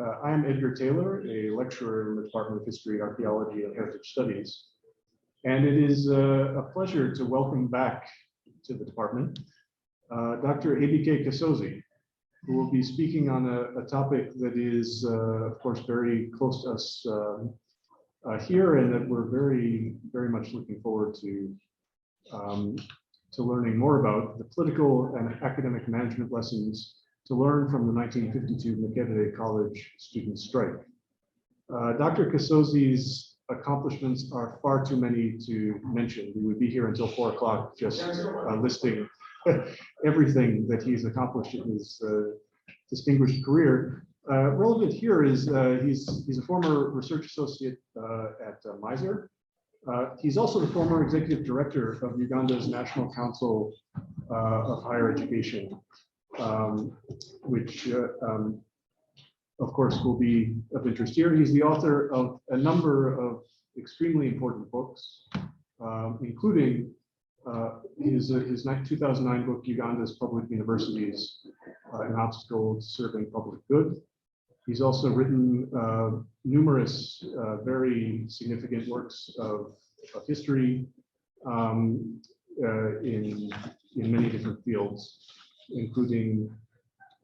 I am Edgar Taylor, a lecturer in the Department of History, Archaeology, and Heritage Studies. And it is a pleasure to welcome back to the department Dr. ABK Kasozi, who will be speaking on a topic that is, of course, very close to us here, and that we're very much looking forward to learning more about: the political and academic management lessons to learn from the 1952 Makerere College Students Strike. Dr. Kasozi's accomplishments are far too many to mention. We would be here until 4 o'clock just listing everything that he's accomplished in his distinguished career. Relevant here is he's a former research associate at Miser. He's also the former executive director of Uganda's National Council of Higher Education, which of course will be of interest here. He's the author of a number of extremely important books, including his 2009 book, Uganda's Public Universities, an Obstacle to Serving Public Good. He's also written numerous very significant works of history in many different fields, including,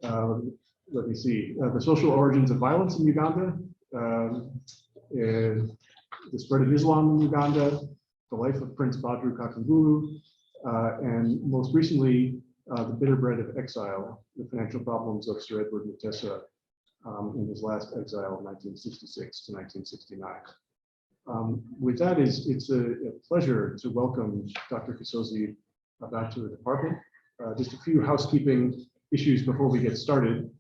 let me see, the social origins of violence in Uganda, the spread of Islam in Uganda, the life of Prince Badru Kakangulu, and most recently, the bitter bread of exile, the financial problems of Sir Edward Mutesa in his last exile, 1966 to 1969. With that, it's a pleasure to welcome Dr. Kasozi back to the department. Just a few housekeeping issues before we get started.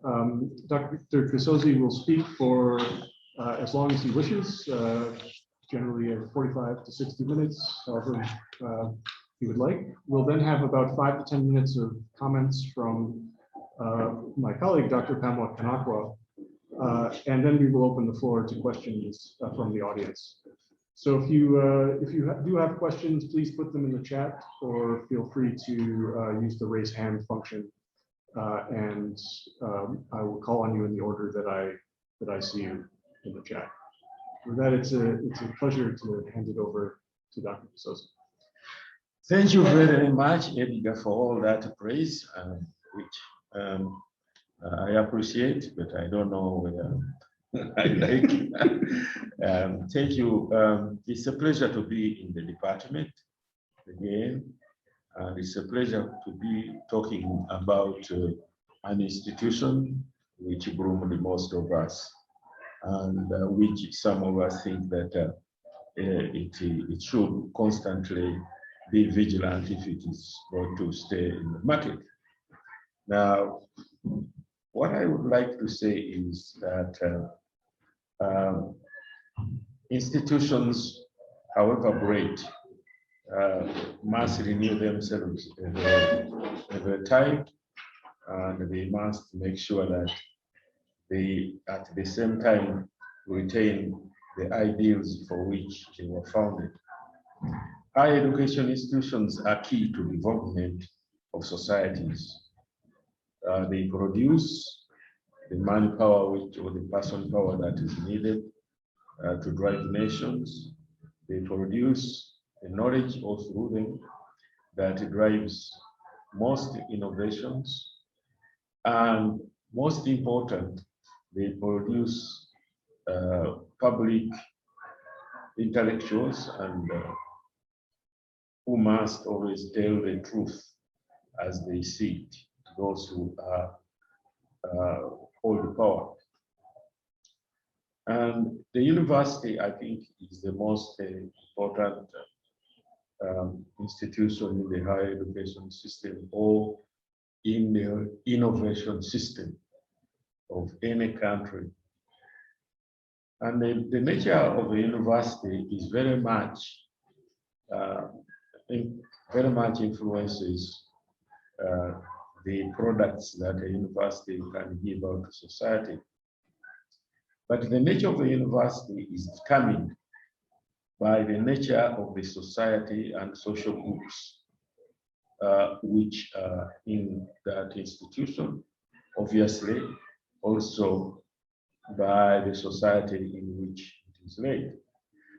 Dr. Kasozi will speak for as long as he wishes, generally 45 to 60 minutes, however he would like. We'll then have about 5 to 10 minutes of comments from my colleague, Dr. Pamela Kanakwa, and then we will open the floor to questions from the audience. So if you do have questions, please put them in the chat, or feel free to use the raise hand function, and I will call on you in the order that I see you in the chat. With that, it's a pleasure to hand it over to Dr. Kasozi. Thank you very much, Edgar, for all that praise, which I appreciate, but I don't know whether I like. Thank you. It's a pleasure to be in the department again, and it's a pleasure to be talking about an institution which groomed most of us, and which some of us think that it should constantly be vigilant if it is going to stay in the market. Now, what I would like to say is that institutions, however great, must renew themselves every time, and they must make sure that they, at the same time, retain the ideals for which they were founded. Higher education institutions are key to development of societies. They produce the manpower or the person power that is needed to drive nations. They produce the knowledge also through them that drives most innovations. And most important, they produce public intellectuals and who must always tell the truth as they see it, to those who hold the power. And the university, I think, is the most important institution in the higher education system or in the innovation system of any country. And the nature of the university is very much influences the products that a university can give out to society. But the nature of the university is determined by the nature of the society and social groups which are in that institution. Obviously, also by the society in which it is led.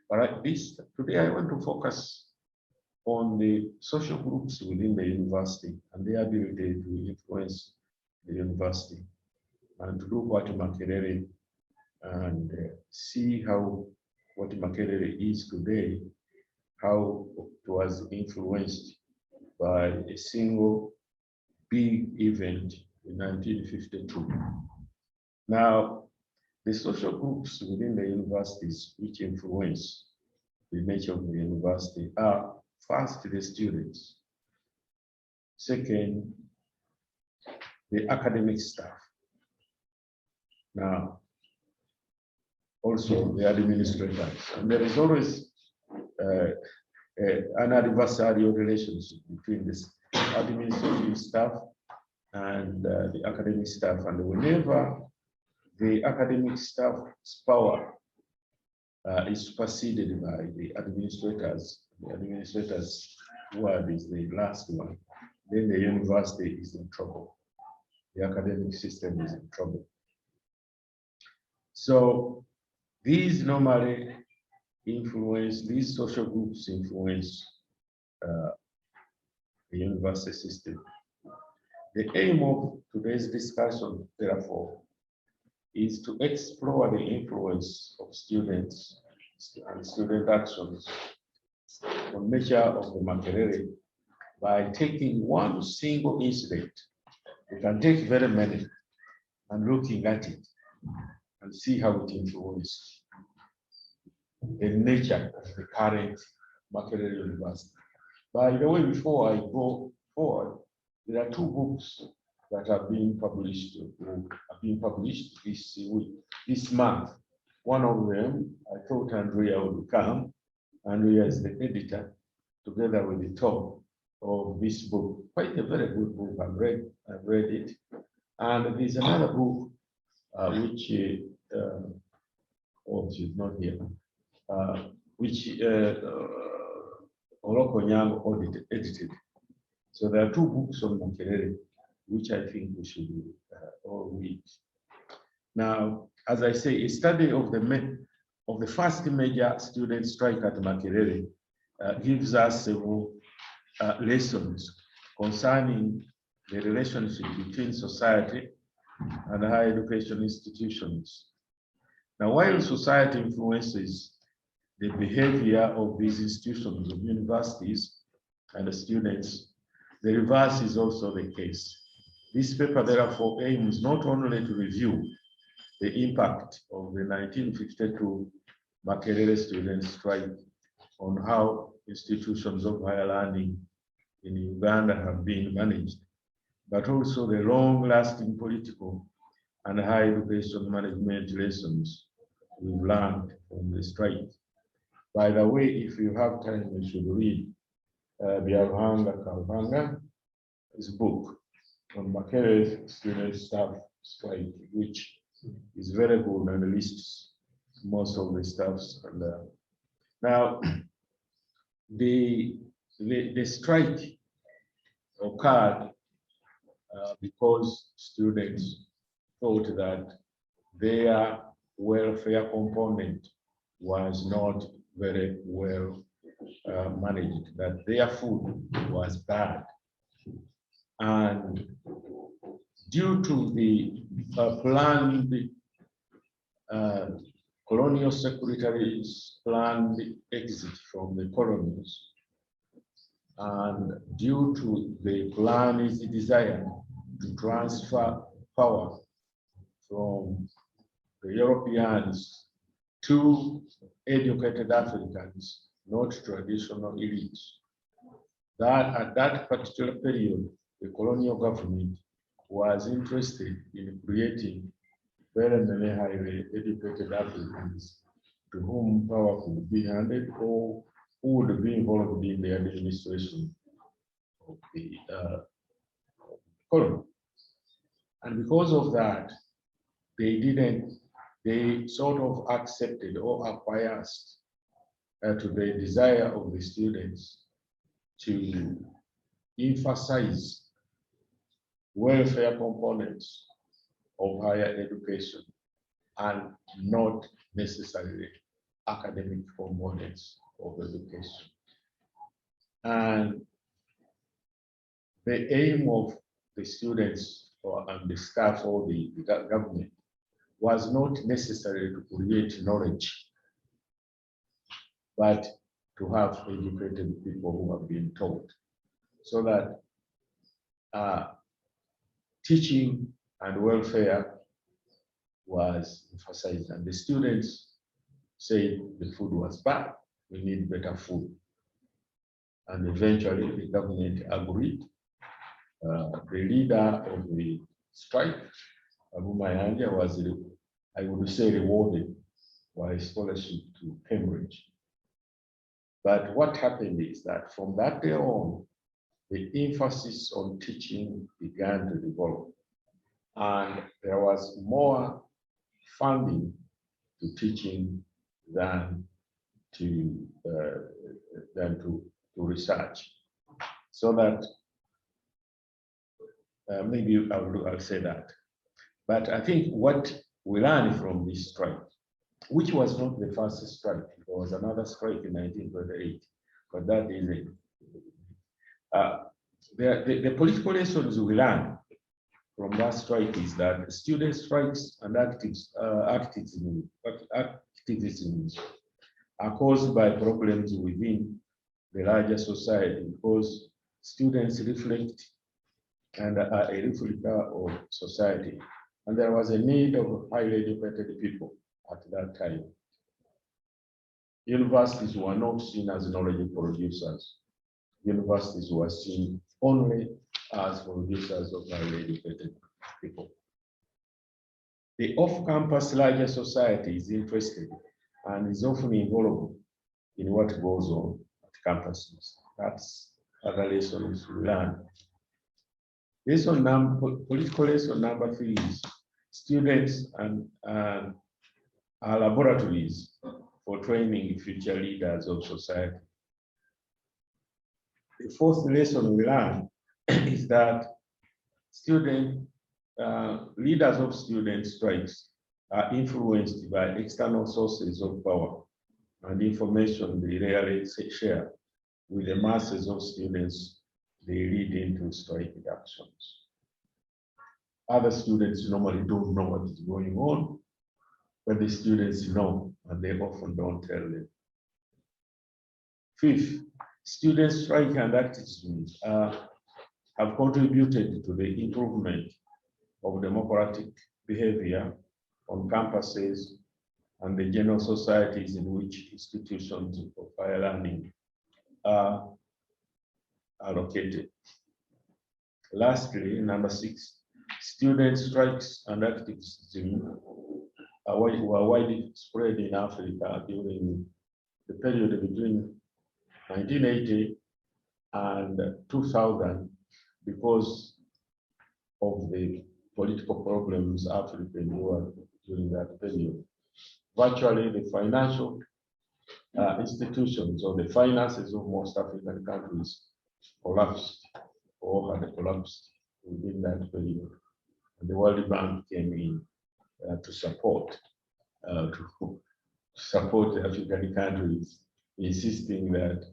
But at least today I want to focus on the social groups within the university and their ability to influence the university, and to look at Makerere and see how what Makerere is today, how it was influenced by a single big event in 1952. Now, the social groups within the universities which influence the nature of the university are first the students, second the academic staff, now also the administrators, and there is always an adversarial relationship between this administrative staff and the academic staff, and whenever the academic staff's power is superseded by the administrators' word is the last one, then the university is in trouble. The academic system is in trouble. So these normally influence, these social groups influence the university system. The aim of today's discussion, therefore, is to explore the influence of students and student actions on nature of the Makerere by taking one single incident. We can take very many and looking at it and see how it influences the nature of the current Makerere University. By the way, before I go forward, there are two books that have been published this week, this month. One of them, I thought Andrea would come. Andrea is the editor, together with the top of this book. Quite a very good book. I've read it. And there's another book which she's not here, which Oloko Nyang edited. So there are two books on Makerere, which I think we should all read. Now, as I say, a study of the first major student strike at Makerere gives us several lessons concerning the relationship between society and higher education institutions. Now, while society influences the behavior of these institutions, of universities and the students, the reverse is also the case. This paper, therefore, aims not only to review the impact of the 1952 Makerere Students Strike on how institutions of higher learning in Uganda have been managed, but also the long-lasting political and higher education management lessons we've learned from the strike. By the way, if you have time, you should read Byabahanga Kalvanga's book on Makerere Student Staff Strike, which is very good and lists most of the stuffs. And now, the strike occurred because students thought that their welfare component was not very well managed, that their food was bad. And due to the planned colonial secretaries' planned exit from the colonies, and due to the planned desire to transfer power from the Europeans to educated Africans, not traditional elites, that at that particular period, the colonial government was interested in creating very many highly educated Africans to whom power could be handed or who would be involved in the administration of the colony. And because of that, they sort of accepted or acquiesced to the desire of the students to emphasize welfare components of higher education and not necessarily academic components of education. And the aim of the students and the staff of the government was not necessarily to create knowledge, but to have educated people who have been taught, so that teaching and welfare was emphasized. And the students said the food was bad, we need better food. And eventually the government agreed. The leader of the strike, Abu Mayanja, was, I would say, rewarded by a scholarship to Cambridge. But what happened is that from that day on, the emphasis on teaching began to develop. And there was more funding to teaching than to research. So that maybe I'll say that. But I think what we learned from this strike, which was not the first strike, there was another strike in 1928, but that is it. The political lessons we learned from that strike is that student strikes and activism are caused by problems within the larger society, because students reflect and are a replica of society. And there was a need of highly educated people at that time. Universities were not seen as knowledge producers. Universities were seen only as producers of highly educated people. The off-campus larger society is interested and is often involved in what goes on at campuses. That's other lessons we learn. Political lesson number 3 is students and our laboratories for training future leaders of society. The 4th lesson we learn is that leaders of student strikes are influenced by external sources of power and information they rarely share with the masses of students they lead into strike actions. Other students normally don't know what is going on, but the students know, and they often don't tell them. 5th, student strike and activism have contributed to the improvement of democratic behavior on campuses and the general societies in which institutions of higher learning are located. Lastly, number 6, student strikes and activism were widely spread in Africa during the period between 1980 and 2000 because of the political problems Africa endured during that period. Virtually the financial institutions or the finances of most African countries collapsed or had collapsed within that period. And the World Bank came in to support the African countries, insisting that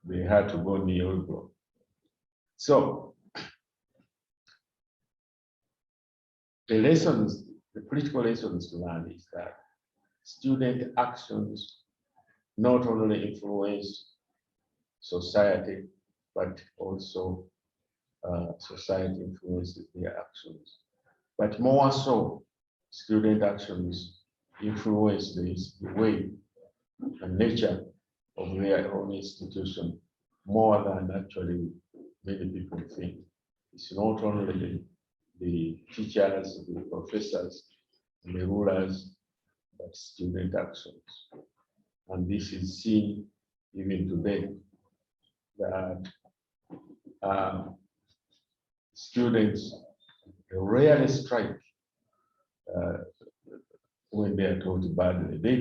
they had to go neoliberal. So the political lessons to learn is that student actions not only influence society, but also society influences their actions. But more so, student actions influence the way and nature of their own institution more than actually many people think. It's not only the teachers, the professors, and the rulers, but student actions. And this is seen even today, that students rarely strike when they are told badly. They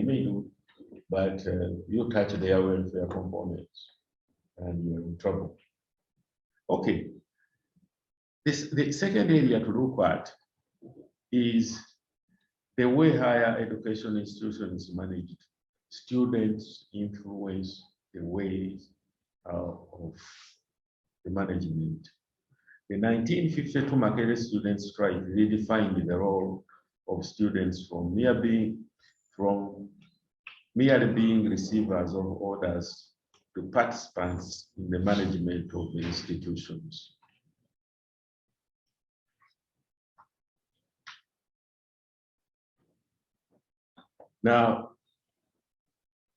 may do, but you touch their welfare components and you're in trouble. Okay, the second area to look at is the way higher education institutions managed students influence the ways of the management. The 1952 Makerere Students Strike redefined the role of students from merely being receivers of orders to participants in the management of the institutions. Now,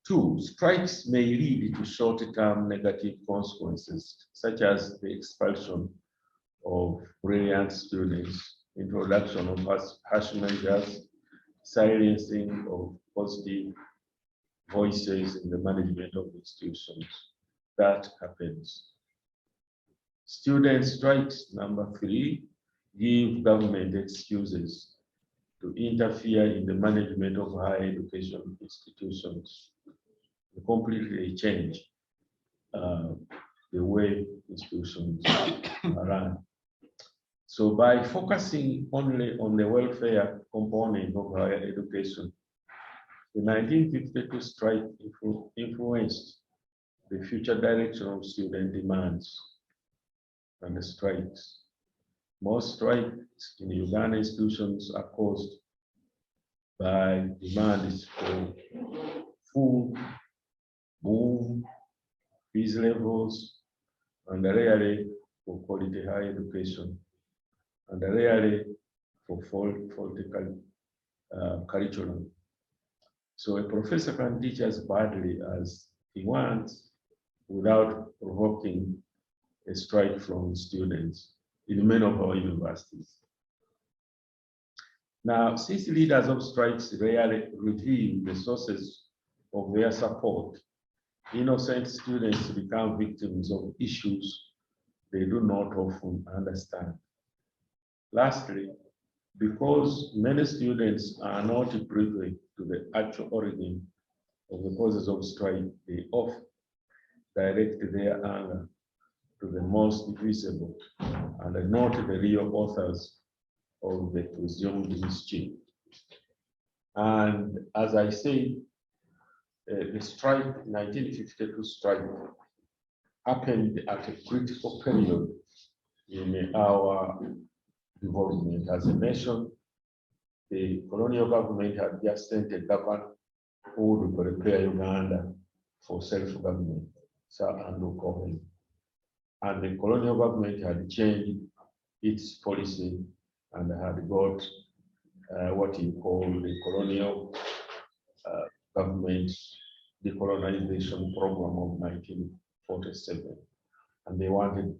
two, strikes may lead to short-term negative consequences, such as the expulsion of brilliant students, introduction of harsh measures, silencing of positive voices in the management of institutions. That happens. Student strikes, number three, give government excuses to interfere in the management of higher education institutions, to completely change the way institutions are run. So by focusing only on the welfare component of higher education, the 1952 strike influenced the future direction of student demands and the strikes. Most strikes in Uganda institutions are caused by demands for food, boom, fees levels, and rarely for quality higher education, and rarely for faulty curriculum. So a professor can teach as badly as he wants without provoking a strike from students in many of our universities. Now, since leaders of strikes rarely reveal the sources of their support, innocent students become victims of issues they do not often understand. Lastly, because many students are not privy to the actual origin of the causes of strike, they often direct their anger to the most visible and not the real authors of the presumed mischief. And as I say, the strike, 1952 strike, happened at a critical period in our development as a nation. The colonial government had just sent a governor who would prepare Uganda for self-government, Sir Andrew Cohen. And the colonial government had changed its policy and had got what you call the colonial government decolonization program of 1947. And they wanted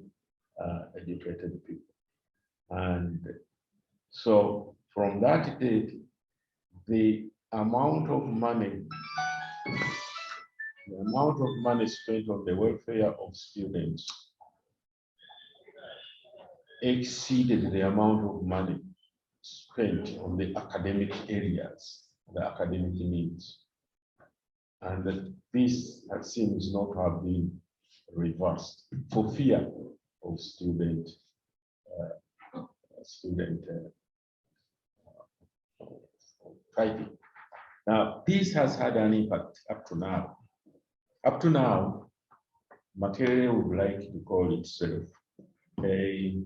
educated people. And so from that date, the amount of money spent on the welfare of students exceeded the amount of money spent on the academic areas, the academic needs. And that this seems not to have been reversed for fear of student fighting. Now, this has had an impact up to now. Up to now, Makerere would like to call itself a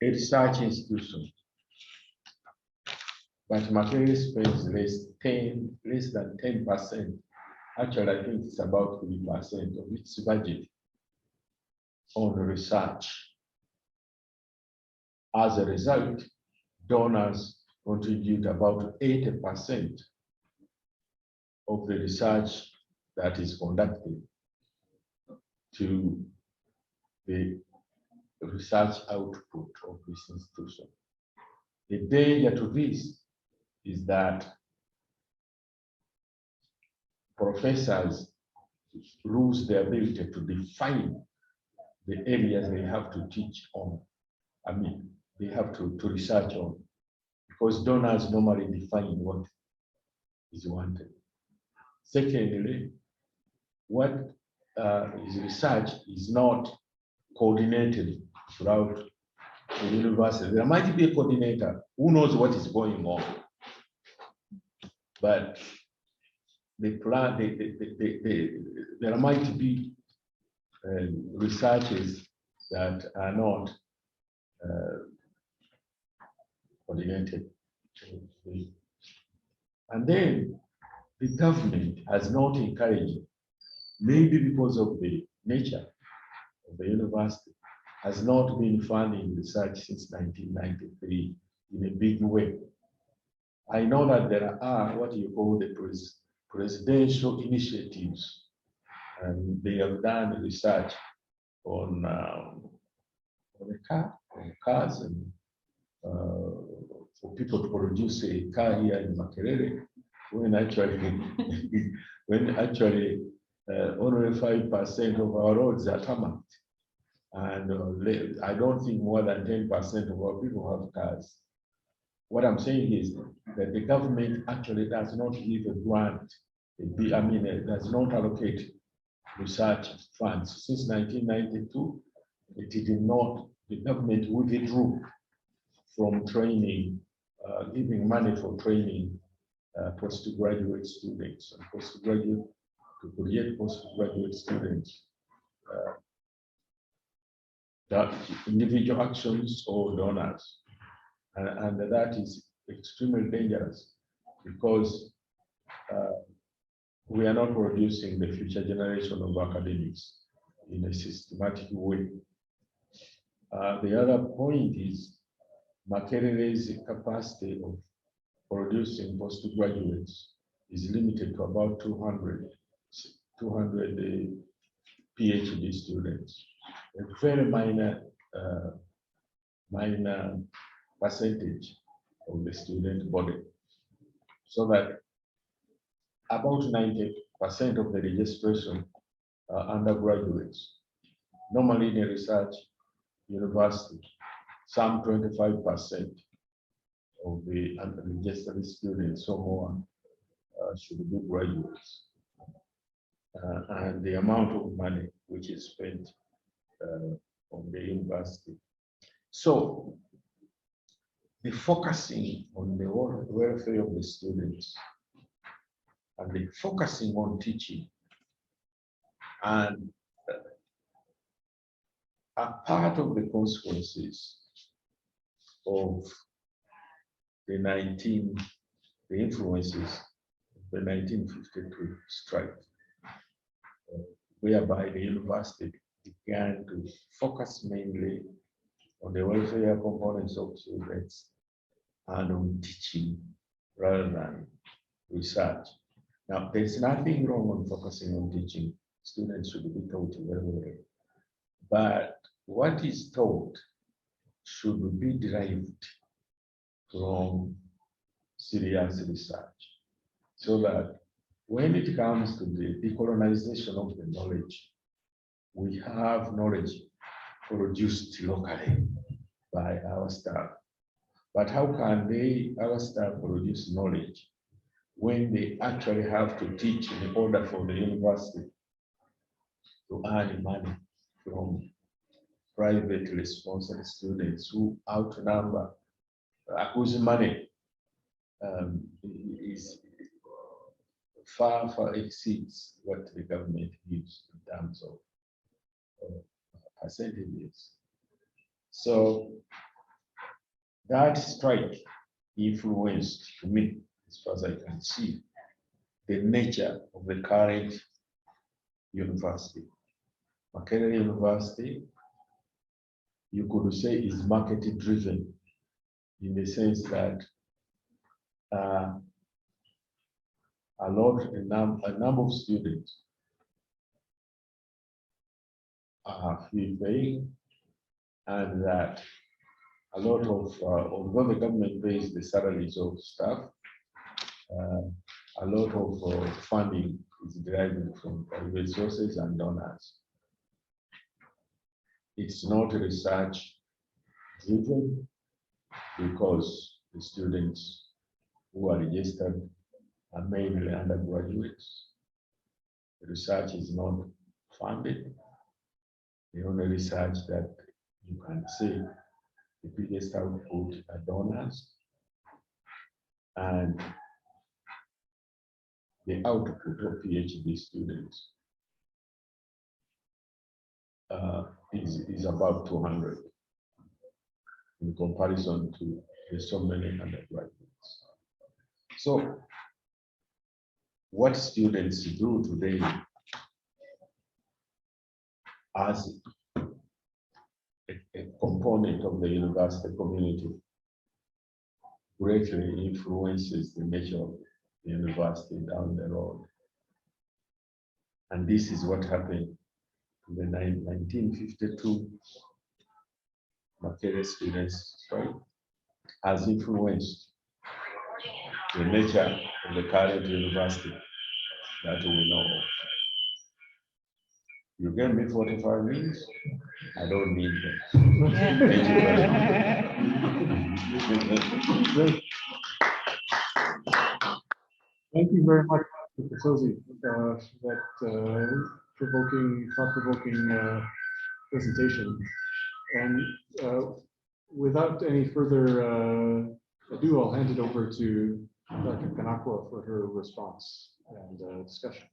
research institution, but Makerere spends less than 10%. Actually, I think it's about 3% of its budget on research. As a result, donors contribute about 80% of the research that is conducted to the research output of this institution. The danger to this is that professors lose the ability to define the areas they have to teach on. I mean, they have to research on, because donors normally define what is wanted. Secondly, what is research is not coordinated throughout the university. There might be a coordinator who knows what is going on, but the plan, there might be researches that are not coordinated. And then the government has not encouraged, maybe because of the nature of the university, has not been funding research since 1993 in a big way. I know that there are what you call the presidential initiatives, and they have done research on the cars, and for people to produce a car here in Makerere, when actually only 5% of our roads are tarmacked, and I don't think more than 10% of our people have cars. What I'm saying is that the government actually does not give a grant. It does not allocate research funds. Since 1992, it did not, the government withdrew from training, giving money for training postgraduate students and to create postgraduate students. That individual actions or donors. And that is extremely dangerous because we are not producing the future generation of academics in a systematic way. The other point is Makerere's capacity of producing postgraduates is limited to about 200 PhD students, a very minor percentage of the student body, so that about 90% of the registration are undergraduates. Normally in a research university, some 25% of the registered students or more should be graduates. And the amount of money which is spent on the university. So the focusing on the welfare of the students and the focusing on teaching and are part of the consequences of the influences of the 1952 strike, whereby the university began to focus mainly on the welfare components of students and on teaching rather than research. Now, there's nothing wrong on focusing on teaching. Students should be taught very well. But what is taught should be derived from serious research, so that when it comes to the decolonization of the knowledge, we have knowledge produced locally by our staff. But how can our staff produce knowledge when they actually have to teach in order for the university to earn money from privately sponsored students who outnumber, whose money is far exceeds what the government gives in terms of percentages. So that strike influenced, to me, as far as I can see, the nature of the current university. Makerere University, you could say, is market driven in the sense that a number of students are fee paying, and that a lot of, although the government pays the salaries of staff, a lot of funding is derived from private sources and donors. It's not research driven because the students who are registered are mainly undergraduates. The research is not funded. The only research that you can say the biggest output are donors, and the output of PhD students is about 200 in comparison to so many undergraduates. So what students do today as a component of the university community greatly influences the nature of the university down the road. And this is what happened in the 1952 Makerere Students Strike has influenced the nature of the current university that we know of. You gave me 45 minutes. I don't need them. Thank you very much. Great. Thank you very much, Prof Kasozi, for that thought-provoking presentation. And without any further ado, I'll hand it over to Dr. Kanakwa for her response and discussion.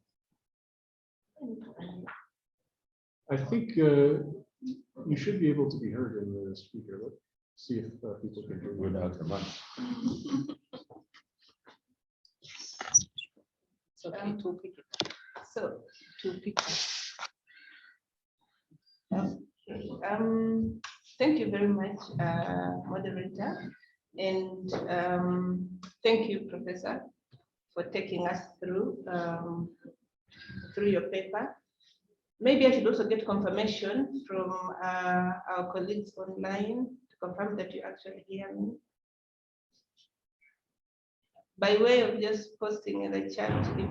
I think you should be able to be heard in the speaker. Let's see if people can hear you. Without a mic. Thank you very much, moderator, and thank you, Professor, for taking us through your paper. Maybe I should also get confirmation from our colleagues online to confirm that you actually hear me. By way of just posting in the chat, if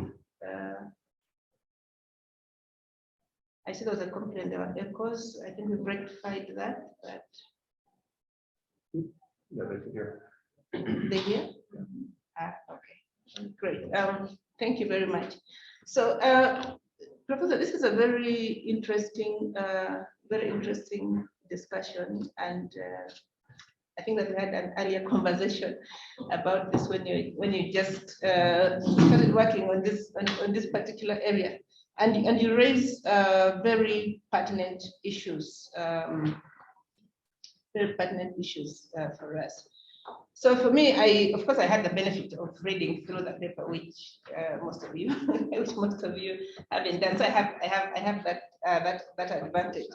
I see there was a complaint, there were echoes. I think we've rectified that, but Yeah, they can hear. they hear? Okay, great. Thank you very much. So, Professor, this is a very interesting discussion, and I think that we had an earlier conversation about this when you just started working on this particular area, and you raise very pertinent issues, for us. So for me, of course, I had the benefit of reading through the paper, which most of you haven't done. So I have that advantage.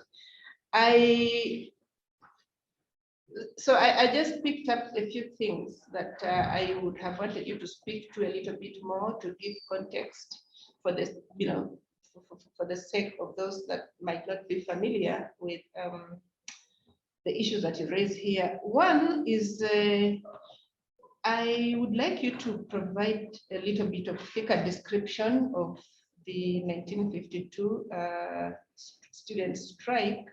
I just picked up a few things that I would have wanted you to speak to a little bit more to give context for this, for the sake of those that might not be familiar with the issues that you raise here. One is I would like you to provide a little bit of thicker description of the 1952 student strike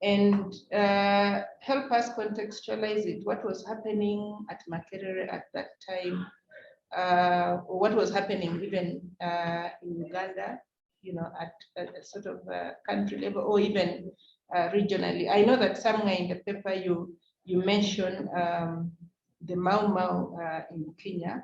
and help us contextualize it. What was happening at Makerere at that time? What was happening even in Uganda, at a sort of country level or even regionally. I know that somewhere in the paper you mentioned the Mau Mau in Kenya,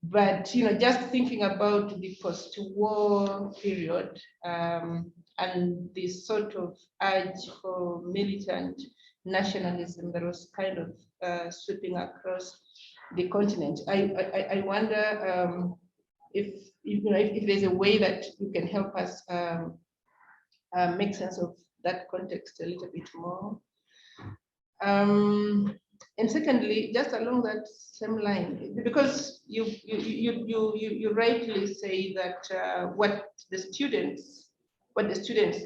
but just thinking about the post-war period and this sort of urge for militant nationalism that was kind of sweeping across the continent. I wonder if there's a way that you can help us make sense of that context a little bit more. And secondly, just along that same line, because you rightly say that what the students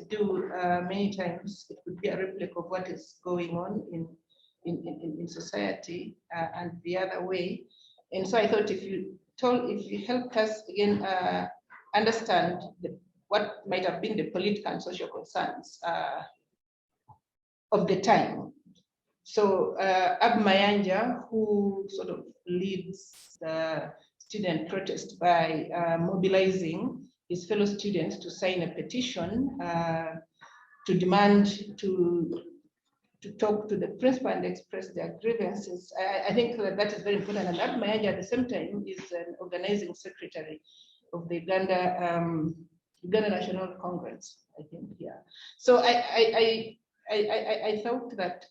do many times, it could be a replica of what is going on in society and the other way. And so I thought if you helped us again understand what might have been the political and social concerns of the time. So Abmayanja, who sort of leads the student protest by mobilizing his fellow students to sign a petition to demand to to talk to the principal and express their grievances. I think that is very important. And Ab Mayanja at the same time is an organizing secretary of the Uganda National Congress, I think, yeah. So I thought that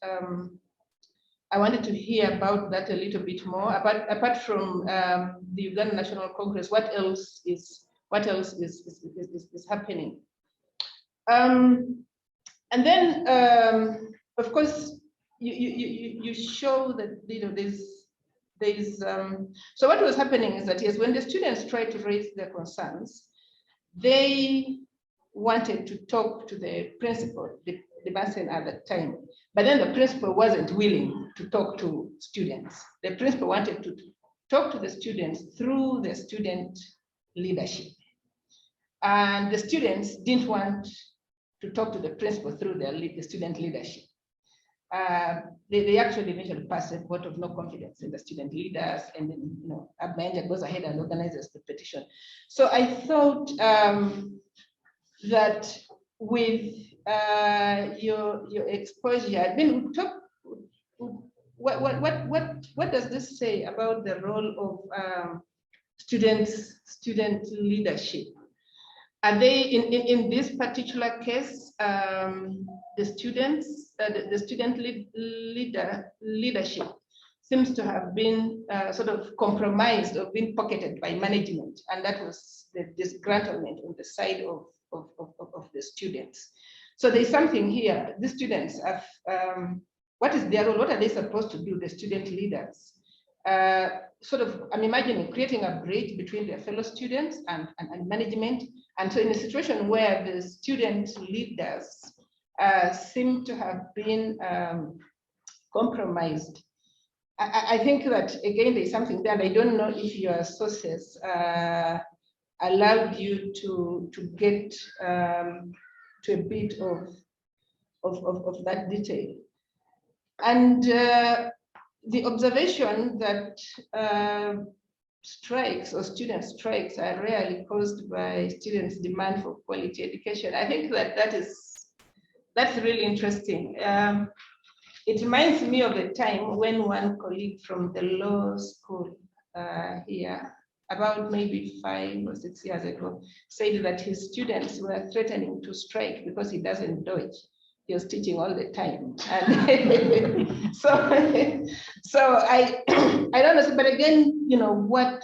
I wanted to hear about that a little bit more. Apart from the Uganda National Congress, what else is happening? And then, of course, you show that so what was happening is that yes, when the students tried to raise their concerns, they wanted to talk to the principal, the Basin at that time, but then the principal wasn't willing to talk to students. The principal wanted to talk to the students through the student leadership, and the students didn't want to talk to the principal through the student leadership. They actually eventually passed a vote of no confidence in the student leaders, and then Ab Mayanja goes ahead and organizes the petition. So I thought that with your exposure, I mean, what does this say about the role of student leadership? Are they in this particular case, the students, the student leadership seems to have been sort of compromised or been pocketed by management, and that was the disgruntlement on the side of the students. So there's something here. The students have, what is their role? What are they supposed to do, the student leaders? Sort of, I'm imagining creating a bridge between their fellow students and management. And so in a situation where the student leaders seem to have been compromised, I think that, again, there's something there. I don't know if your sources allowed you to get to a bit of that detail. And the observation that strikes or student strikes are rarely caused by students' demand for quality education. I think that's really interesting. It reminds me of a time when one colleague from the law school here, about maybe 5 or 6 years ago, said that his students were threatening to strike because he doesn't dodge. He was teaching all the time. And so I don't know, but again, what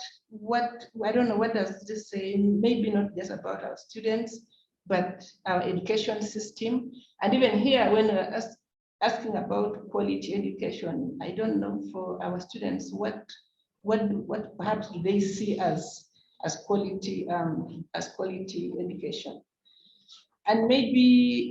I don't know, what does this say? Maybe not just about our students, but our education system. And even here, when we're asking about quality education, I don't know, for our students, what perhaps do they see as quality education? And maybe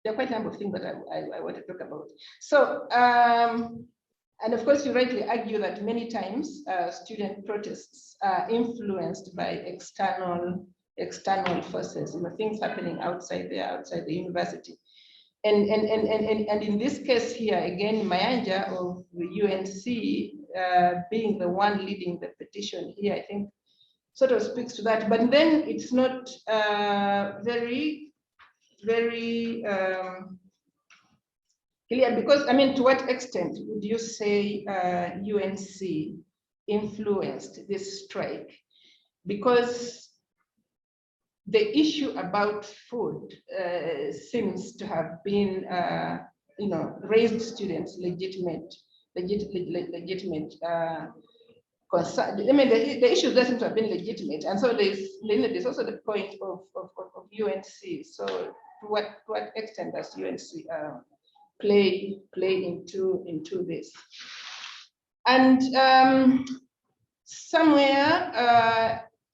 there are quite a number of things that I want to talk about. So, and of course, you rightly argue that many times student protests are influenced by external forces, things happening outside the university. And in this case here, again, Mayanja of the UNC being the one leading the petition here, I think sort of speaks to that. But then it's not very clear, because, I mean, to what extent would you say UNC influenced this strike? Because the issue about food seems to have been, raised students' legitimate concern. I mean, the issue doesn't have been legitimate, and so there's also the point of UNC. So, to what extent does UNC play into this? And somewhere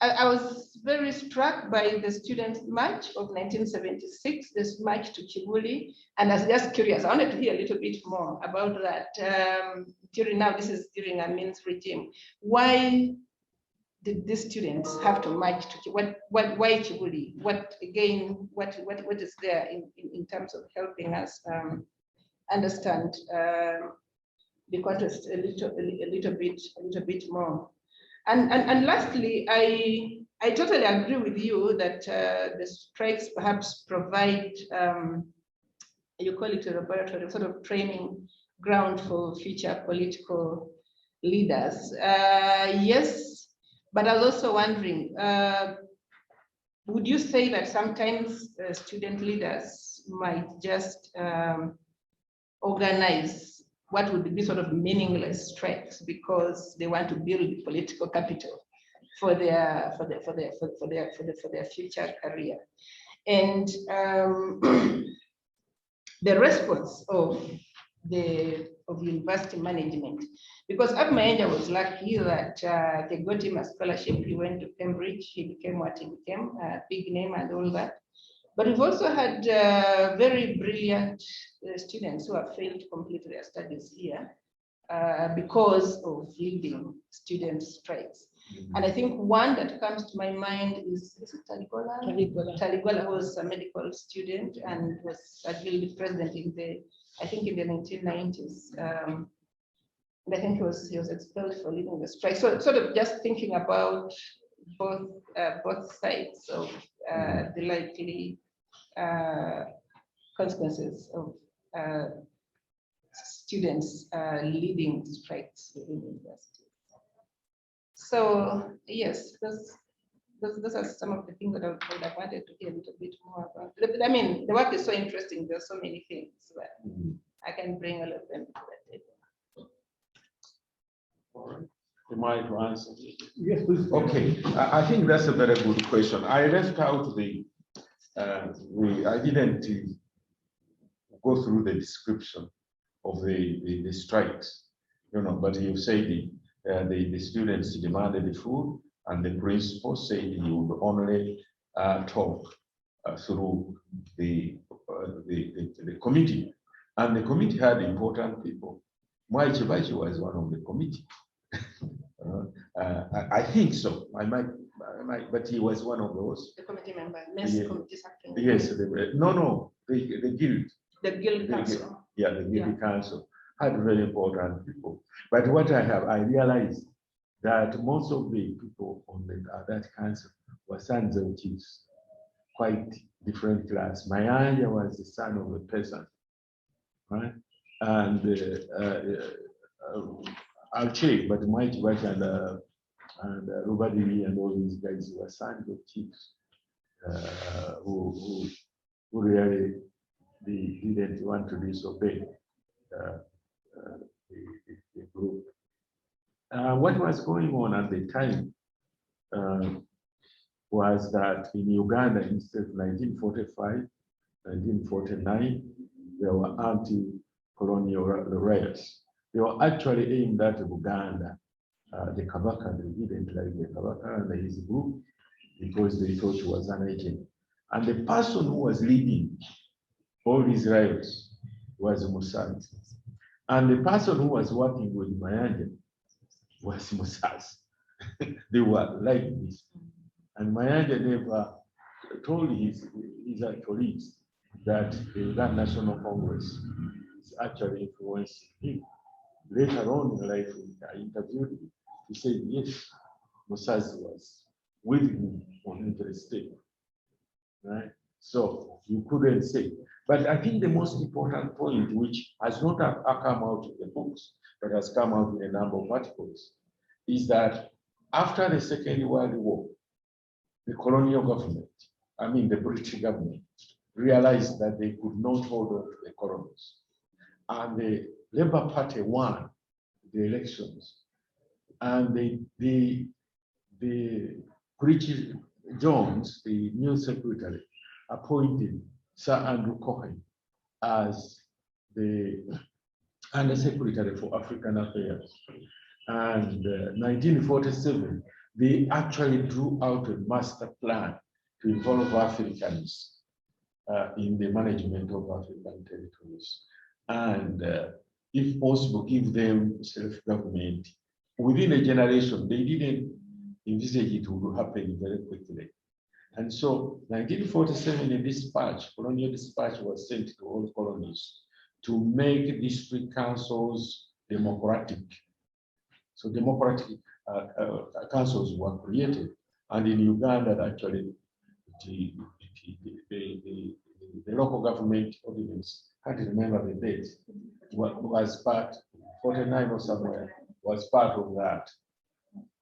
I was very struck by the Students' March of 1976, this march to Kibuli, and I was just curious. I wanted to hear a little bit more about that. This is during Amin's regime. Why did these students have to march to Kibuli? Why Kibuli? What is there in terms of helping us understand the context a little bit more? And lastly, I totally agree with you that the strikes perhaps provide, you call it a laboratory, sort of training ground for future political leaders. Yes, but I was also wondering, would you say that sometimes student leaders might just organize what would be sort of meaningless strikes because they want to build political capital for their future career? And the response of university management, because Abmaenja was lucky that they got him a scholarship. He went to Cambridge. He became what he became, a big name and all that. But we've also had very brilliant students who have failed to complete their studies here because of leading student strikes. And I think one that comes to my mind is it Taligola? Taligola was a medical student and was a guild president in the, I think in the 1990s. And I think he was expelled for leading the strike. So sort of just thinking about both sides of the likely consequences of students leading strikes within universities. So yes, those are some of the things that I would have wanted to hear a little bit more about. I mean, the work is so interesting. There's so many things that I can bring all of them to the table. All right. Am I to answer? Yes, please. Okay, I think that's a very good question. I left out I didn't go through the description of the strikes, but you said the students demanded the food, and the principal said he would only talk through the committee, and the committee had important people. Mwaichibachi was one of the committee. I think so. I might, but he was one of those. The committee member, committee secretary. Yes, the guild. The guild council. The guild council had very important people. But what I realized that most of the people on that council were sons of chiefs, quite different class. Mayanja was the son of a peasant, right? And I'll check, but Mike White and Robert Lee and all these guys were sons of chiefs who really didn't want to disobey the group. What was going on at the time was that in Uganda, instead of 1945, 1949, there were anti-colonial riots. They were actually aimed at Uganda. The Kabaka, they didn't like the Kabaka and his group because they thought he was an agent. And the person who was leading all these riots was Musaz. And the person who was working with Mayanja was Musaz. They were like this. And Mayanja never told his colleagues that the Uganda National Congress is actually influencing him. Later on in life, I interviewed him. He said, yes, Musaz was with me on interstate, right? So you couldn't say. But I think the most important point, which has not come out of the books, but has come out in a number of articles, is that after the Second World War, the colonial government, the British government, realized that they could not hold on to the colonies. And the Labour Party won the elections. And the British Jones, the new secretary, appointed Sir Andrew Cohen as the Undersecretary for African Affairs. And 1947, they actually drew out a master plan to involve Africans in the management of African territories. And if possible, give them self-government. Within a generation, they didn't envisage it would happen very quickly. And so 1947, a dispatch, colonial dispatch was sent to all colonies to make district councils democratic. So democratic councils were created, And in Uganda, actually, the local government ordinance, I can't remember the date, was part, 49 or somewhere, was part of that.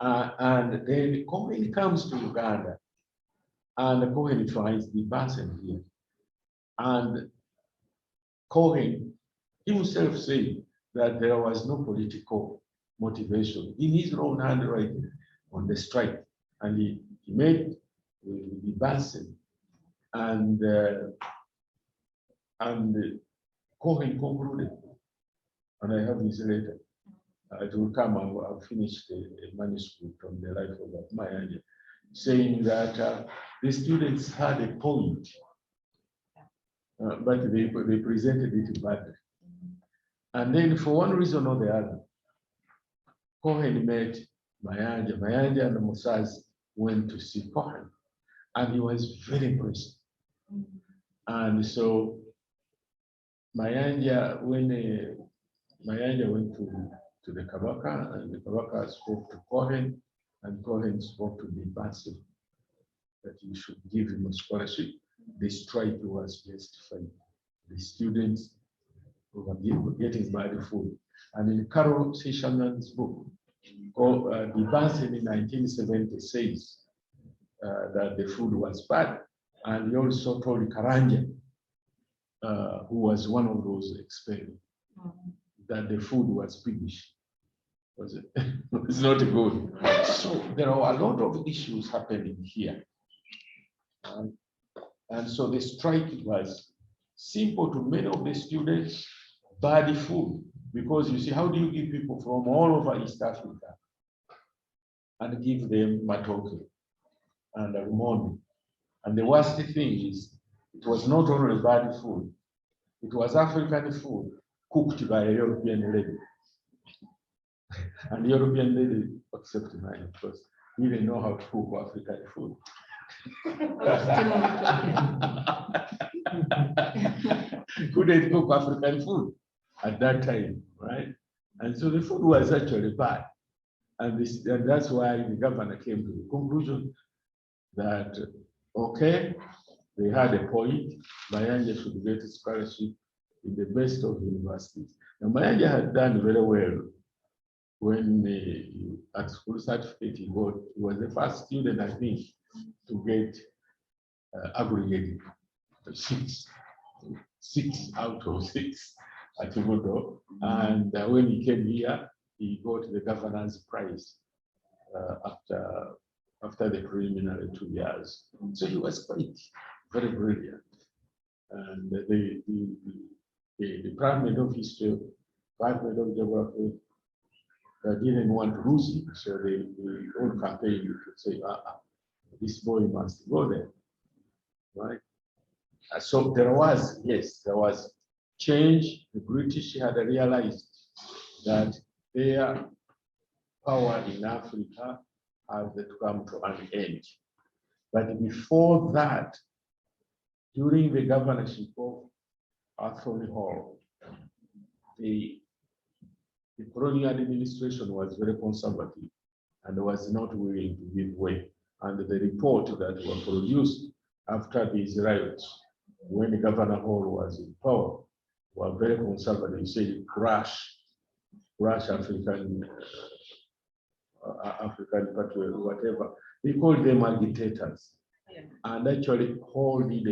And then Cohen comes to Uganda, and Cohen tries the Basen here. And Cohen himself said that there was no political motivation in his own handwriting on the strike. And he made the Basen, and Cohen concluded, and I have his letter. It will come. I'll finish the manuscript on the life of Mayanja, saying that the students had a point, but they presented it badly. And then, for one reason or the other, Cohen met Mayanja. Mayanja and Musaz went to see Cohen, and he was very impressed. And so Mayanja, when Mayanja went to the Kabaka, and the Kabaka spoke to Cohen, and Cohen spoke to the Basil that he should give him a scholarship. The strike was justified. The students were getting bad food. And in Carol Sishanan's book, the Basil in 1970 says that the food was bad. And he also told Karanja, who was one of those expelled, that the food was piggish. It's not good. So there are a lot of issues happening here. And so the strike was simple to many of the students, bad food. Because you see, how do you give people from all over East Africa and give them matoke and rumoni? And the worst thing is, it was not only bad food, it was African food cooked by a European lady. And the European lady, except mine, of course, didn't know how to cook African food. Couldn't cook African food at that time, right? And so the food was actually bad. And that's why the governor came to the conclusion that, okay, they had a point, Mayanja should get a scholarship in the best of universities. Now, Mayanja had done very well when at school certificate he was the first student, I think, to get aggregated 6 out of 6 at Ugodo. And when he came here, he got the governor's prize after the preliminary 2 years. So he was quite very brilliant. And the Department of History, Department of Geography, didn't want to lose him. So they all campaigned to say, this boy must go there, right? So there was change. The British had realized that their power in Africa had to come to an end. But before that, during the governorship of Anthony Hall, the colonial administration was very conservative and was not willing to give way. And the report that was produced after these riots, when Governor Hall was in power, were very conservative, saying crush African patriots, whatever. They called them agitators. Yeah. And actually Hall did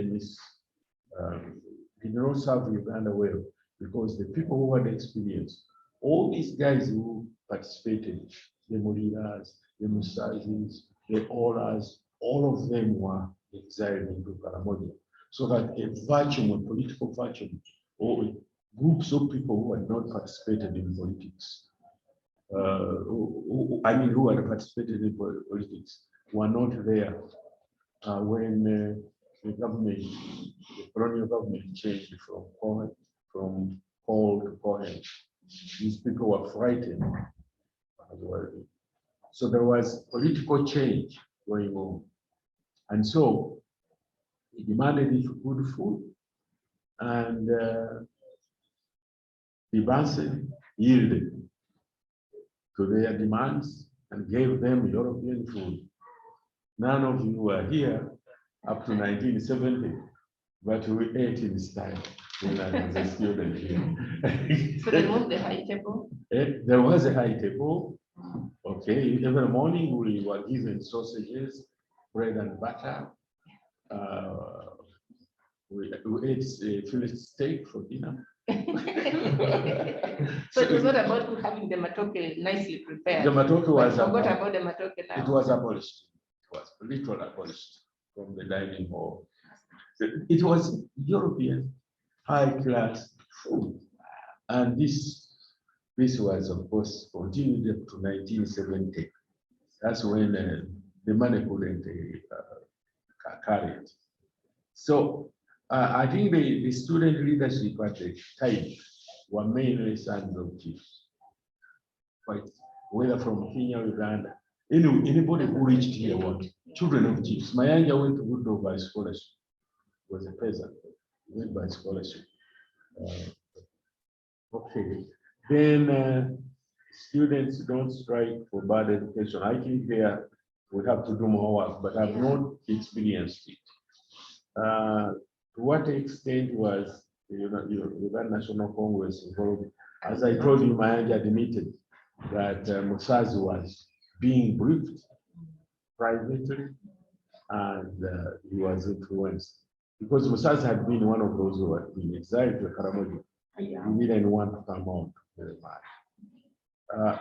not serve Uganda well, because the people who had experience, all these guys who participated, the Molinas, the Musazis, the Oras, all of them were exiled into Karamoja. So that a vacuum, a political vacuum, or groups of people who had not participated in politics, who had participated in politics, were not there when the colonial government changed from Hall to Cohen. These people were frightened as well. So there was political change going on. And so he demanded good food, and the Bansen yielded to their demands and gave them European food. None of you were here up to 1970, but we ate in style when I was a student here. So they moved the high table. There was a high table. Okay, every morning we were given sausages, bread and butter. We ate fillet steak for dinner. So it was not about having the matoke nicely prepared. The matoke was forgot about the matoke now. it was abolished. It was literally abolished from the dining hall. It was European high class food, and this was of course continued up to 1970. That's when the money couldn't carry it. So I think the student leadership at the time were mainly sons of chiefs, right? Whether from Kenya, Uganda, anybody who reached here was children of chiefs. Mayanja went to Woodrow by scholarship, was a peasant, went by scholarship. Okay, then students don't strike for bad education. I think there we have to do more work, but I've not experienced it. To what extent was the Uganda National Congress involved? As I told you, Mayanja admitted that Musazi was being briefed privately, and he was influenced because Musazi had been one of those who had been exiled to Karamoja. He didn't want to come out very much.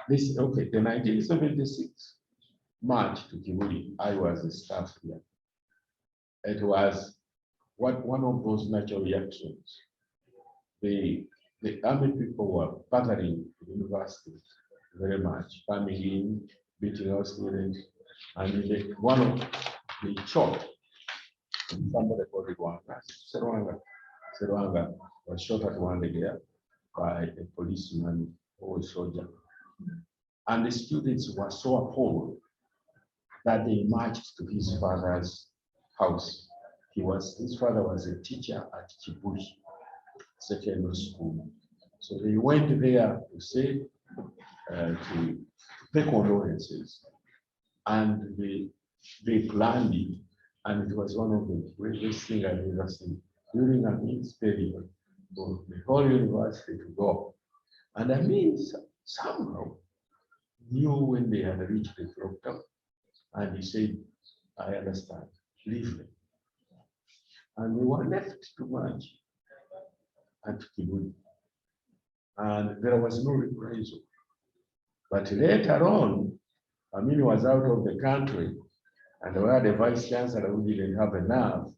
The 1976 March to Kibuli, I was a staff here. It was one of those natural reactions. The army people were battering the universities very much, coming in, beating our students, and one of the shot, somebody called it Serwanga was shot at one there by a policeman or a soldier. And the students were so appalled that they marched to his father's house. His father was a teacher at Kibuli Secondary School. So they went there to say, to pay condolences. And they planned it, and it was one of the greatest things I've ever seen during a mixed period for the whole university to go. And I mean, somehow knew when they had reached the doctor, and he said, I understand, leave them. And we were left to march at Kibuli. And there was no reprisal. But later on, Amini was out of the country, and we had a vice chancellor who didn't have enough.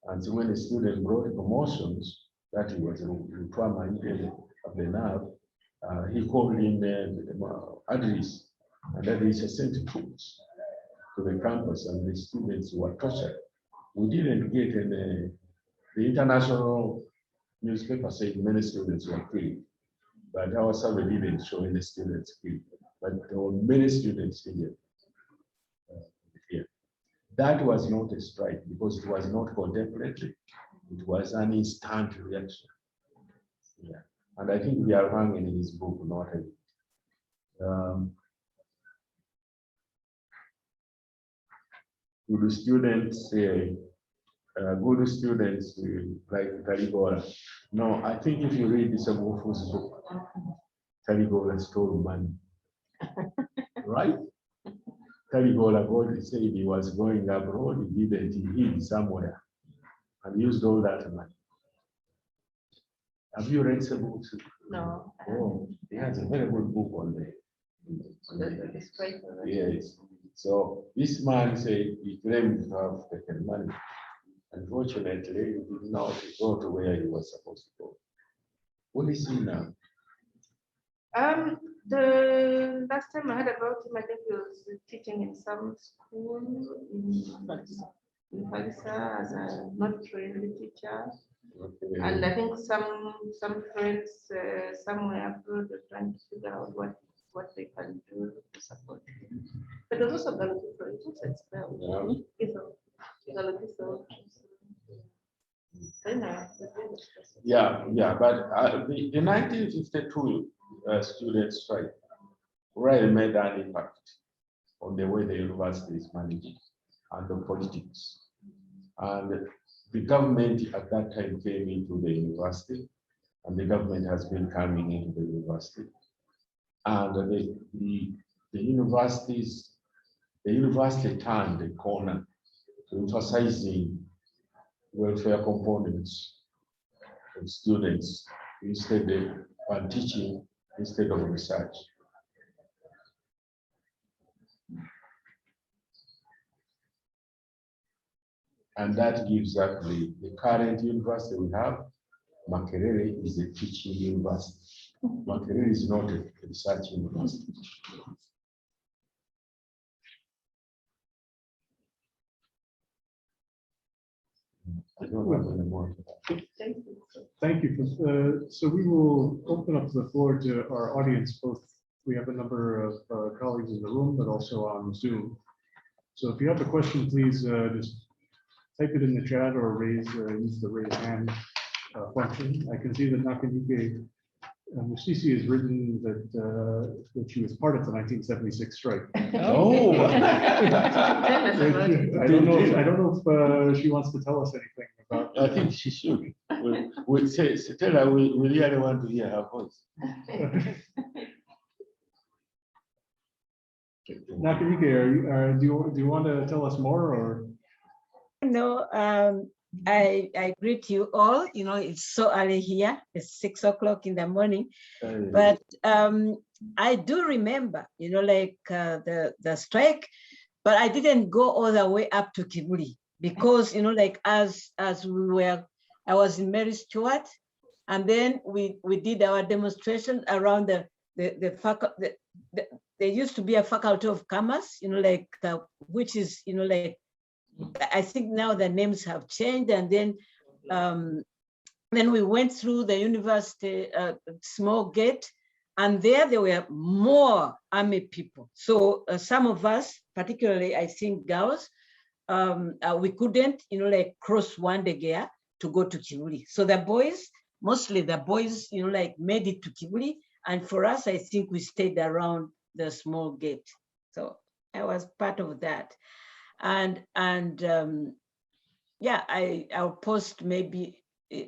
And so when the student brought promotions, that he was Rutwama, he didn't have enough, he called in Adris, and Adris sent troops to the campus, and the students were tortured. We didn't get any, the international newspaper said many students were killed, but our survey didn't show any students killed, but there were many students here. That was not a strike because it was not contemplated. It was an instant reaction. Yeah. And I think we are hanging in his book, not a good students say, good students like Kaligora. No, I think if you read this Abofu's book, Kaligora stole money. Right? Kaligora God said he was going abroad, he didn't, he hid somewhere and used all that money. Have you read some books? No. Oh, he has a very good book on The strike. yes. So this man said he claimed to have taken money. Unfortunately, he did not go to where he was supposed to go. What is he now? The last time I heard about him, I think he was teaching in some school in Palisa as a not trained teacher. Okay. And I think some friends somewhere abroad are trying to figure out what they can do to support him. But there's also Galogiso, it looks expelled. Yeah, but the 1952 student strike really made an impact on the way the university is managed. and the politics. And the government at that time came into the university, and the government has been coming into the university. And the university turned the corner to emphasizing welfare components of students instead of teaching instead of research. And that gives us the current university we have. Makerere is a teaching university. Makerere is not a research university. I don't have any more. Thank you. So we will open up the floor to our audience. Both we have a number of colleagues in the room, but also on Zoom. So if you have a question, please just type it in the chat or use the raise hand function. I can see that Nakamike Musisi has written that she was part of the 1976 strike. Oh, I don't know if she wants to tell us anything about. I think she should. We'll say, tell her we really want to hear her voice. Nakamike, do you want to tell us more or? No, I greet you all. You know, it's so early here. It's 6 o'clock in the morning. But I do remember, you know, like the strike, but I didn't go all the way up to Kibuli because, you know, like as I was in Mary Stewart, and then we did our demonstration around there used to be a faculty of commerce, you know, like which is, you know, like I think now the names have changed, and then we went through the university small gate, and there were more army people. So some of us, particularly I think girls, we couldn't, you know, like cross Wandegea to go to Kibuli. So the boys, mostly the boys, you know, like made it to Kibuli, and for us, I think we stayed around the small gate. So I was part of that. And yeah, I'll post maybe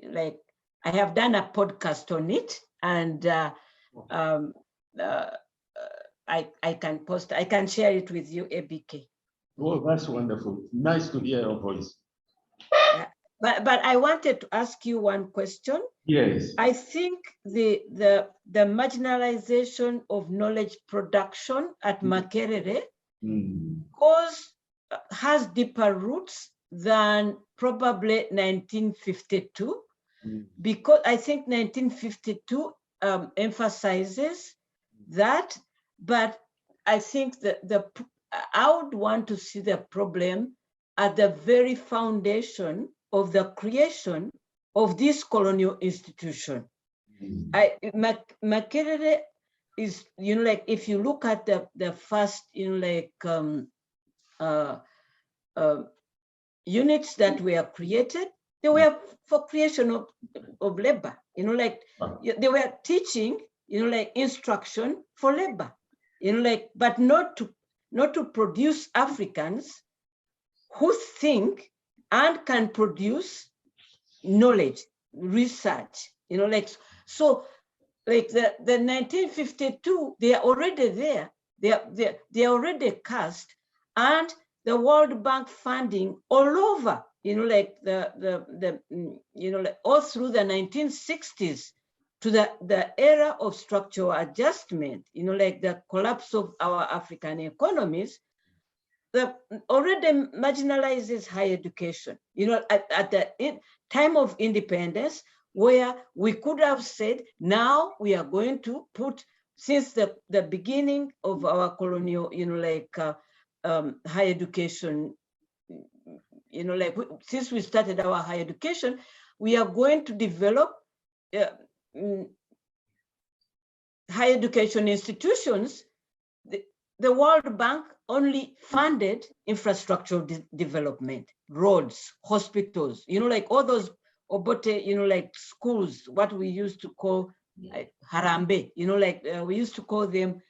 like I have done a podcast on it, and I can post. I can share it with you, ABK. Oh, that's wonderful. Nice to hear your voice. Yeah. But I wanted to ask you one question. Yes. I think the marginalization of knowledge production at Makerere has deeper roots than probably 1952, because I think 1952 emphasizes that, but I think that I would want to see the problem at the very foundation of the creation of this colonial institution. Makerere is, you know, like if you look at the first, you know, like units that were created, they were for creation of labor, you know, like they were teaching, you know, like instruction for labor, you know, like, but not to produce Africans who think and can produce knowledge, research, you know, like, so like the 1952, they are already there, they are already cast, and the World Bank funding all over, you know, like you know, like all through the 1960s to the era of structural adjustment, you know, like the collapse of our African economies, that already marginalizes higher education, you know, at the time of independence, where we could have said, now we are going to put, since the beginning of our colonial, you know, like higher education, you know, like since we started our higher education, we are going to develop higher education institutions. The World Bank only funded infrastructural development, roads, hospitals, you know, like all those Obote, you know, like schools, what we used to call Harambe, you know, like we used to call them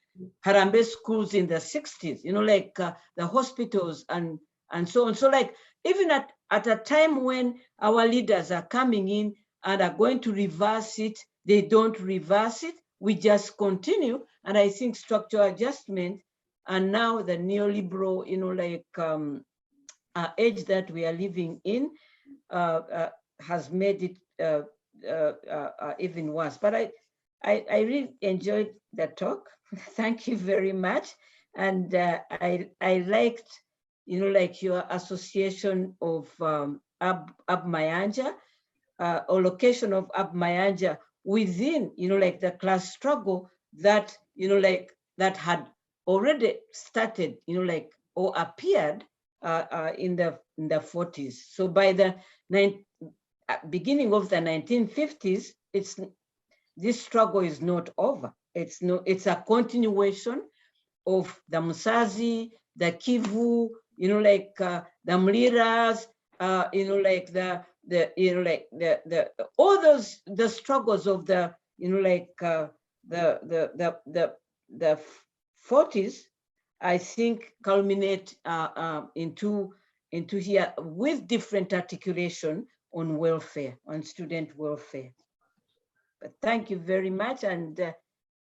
Harambe schools in the 60s, you know, like the hospitals and and so on. So like, even at a time when our leaders are coming in and are going to reverse it, they don't reverse it. We just continue. And I think structural adjustment and now the neoliberal, age that we are living in has made it even worse. But I really enjoyed the talk. Thank you very much. And I liked, your association of Ab-Mayanja, or location of Ab-Mayanja within, the class struggle that, that had already started, or appeared in the 40s. So by the beginning of the 1950s, this struggle is not over. It's a continuation of the Musazi, the Kivu, the Mliras, all those, the struggles of the, the 40s, I think culminate into here with different articulation on welfare, on student welfare. But thank you very much. And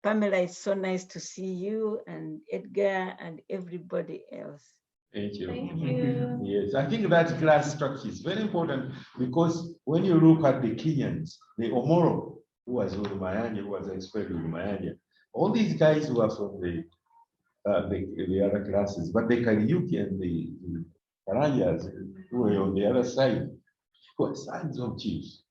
Pamela, it's so nice to see you, and Edgar and everybody else. Thank you. Thank you. Yes, I think that class structure is very important, because when you look at the Kenyans, the Omoro, who was with Mayanja, who was expelled with Mayanja, all these guys were from the other classes, but the Kariuki and the Karanjas, who were on the other side, were sons of chiefs.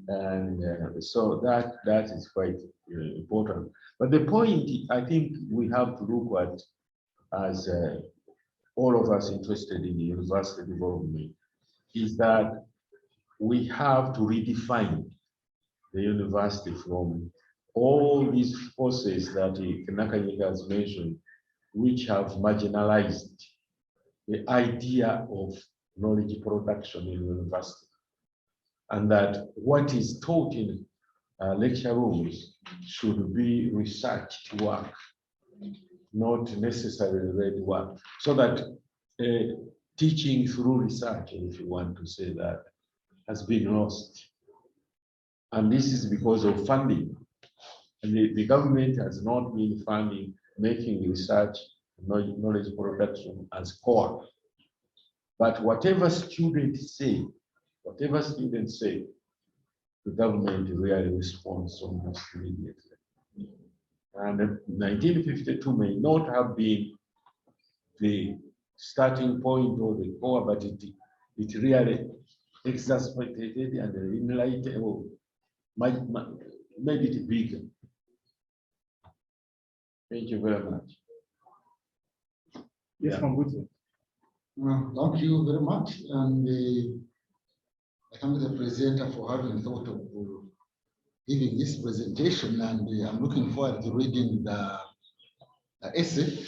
And so that is quite important. But the point I think we have to look at, as all of us interested in university development, is that we have to redefine the university from all these forces that Nakanyika has mentioned, which have marginalized the idea of knowledge production in university. And that what is taught in lecture rooms should be research work, not necessarily read work. So that teaching through research, if you want to say that, has been lost. And this is because of funding. And the government has not been funding, making research, knowledge production as core. But whatever students say, the government really responds almost immediately. And 1952 may not have been the starting point or the core, but it really exacerbated and enlightened, or made it bigger. Thank you very much. Yes, Yeah. Mambutse. Thank you very much. And I thank the presenter for having thought of giving this presentation. And I'm looking forward to reading the essay,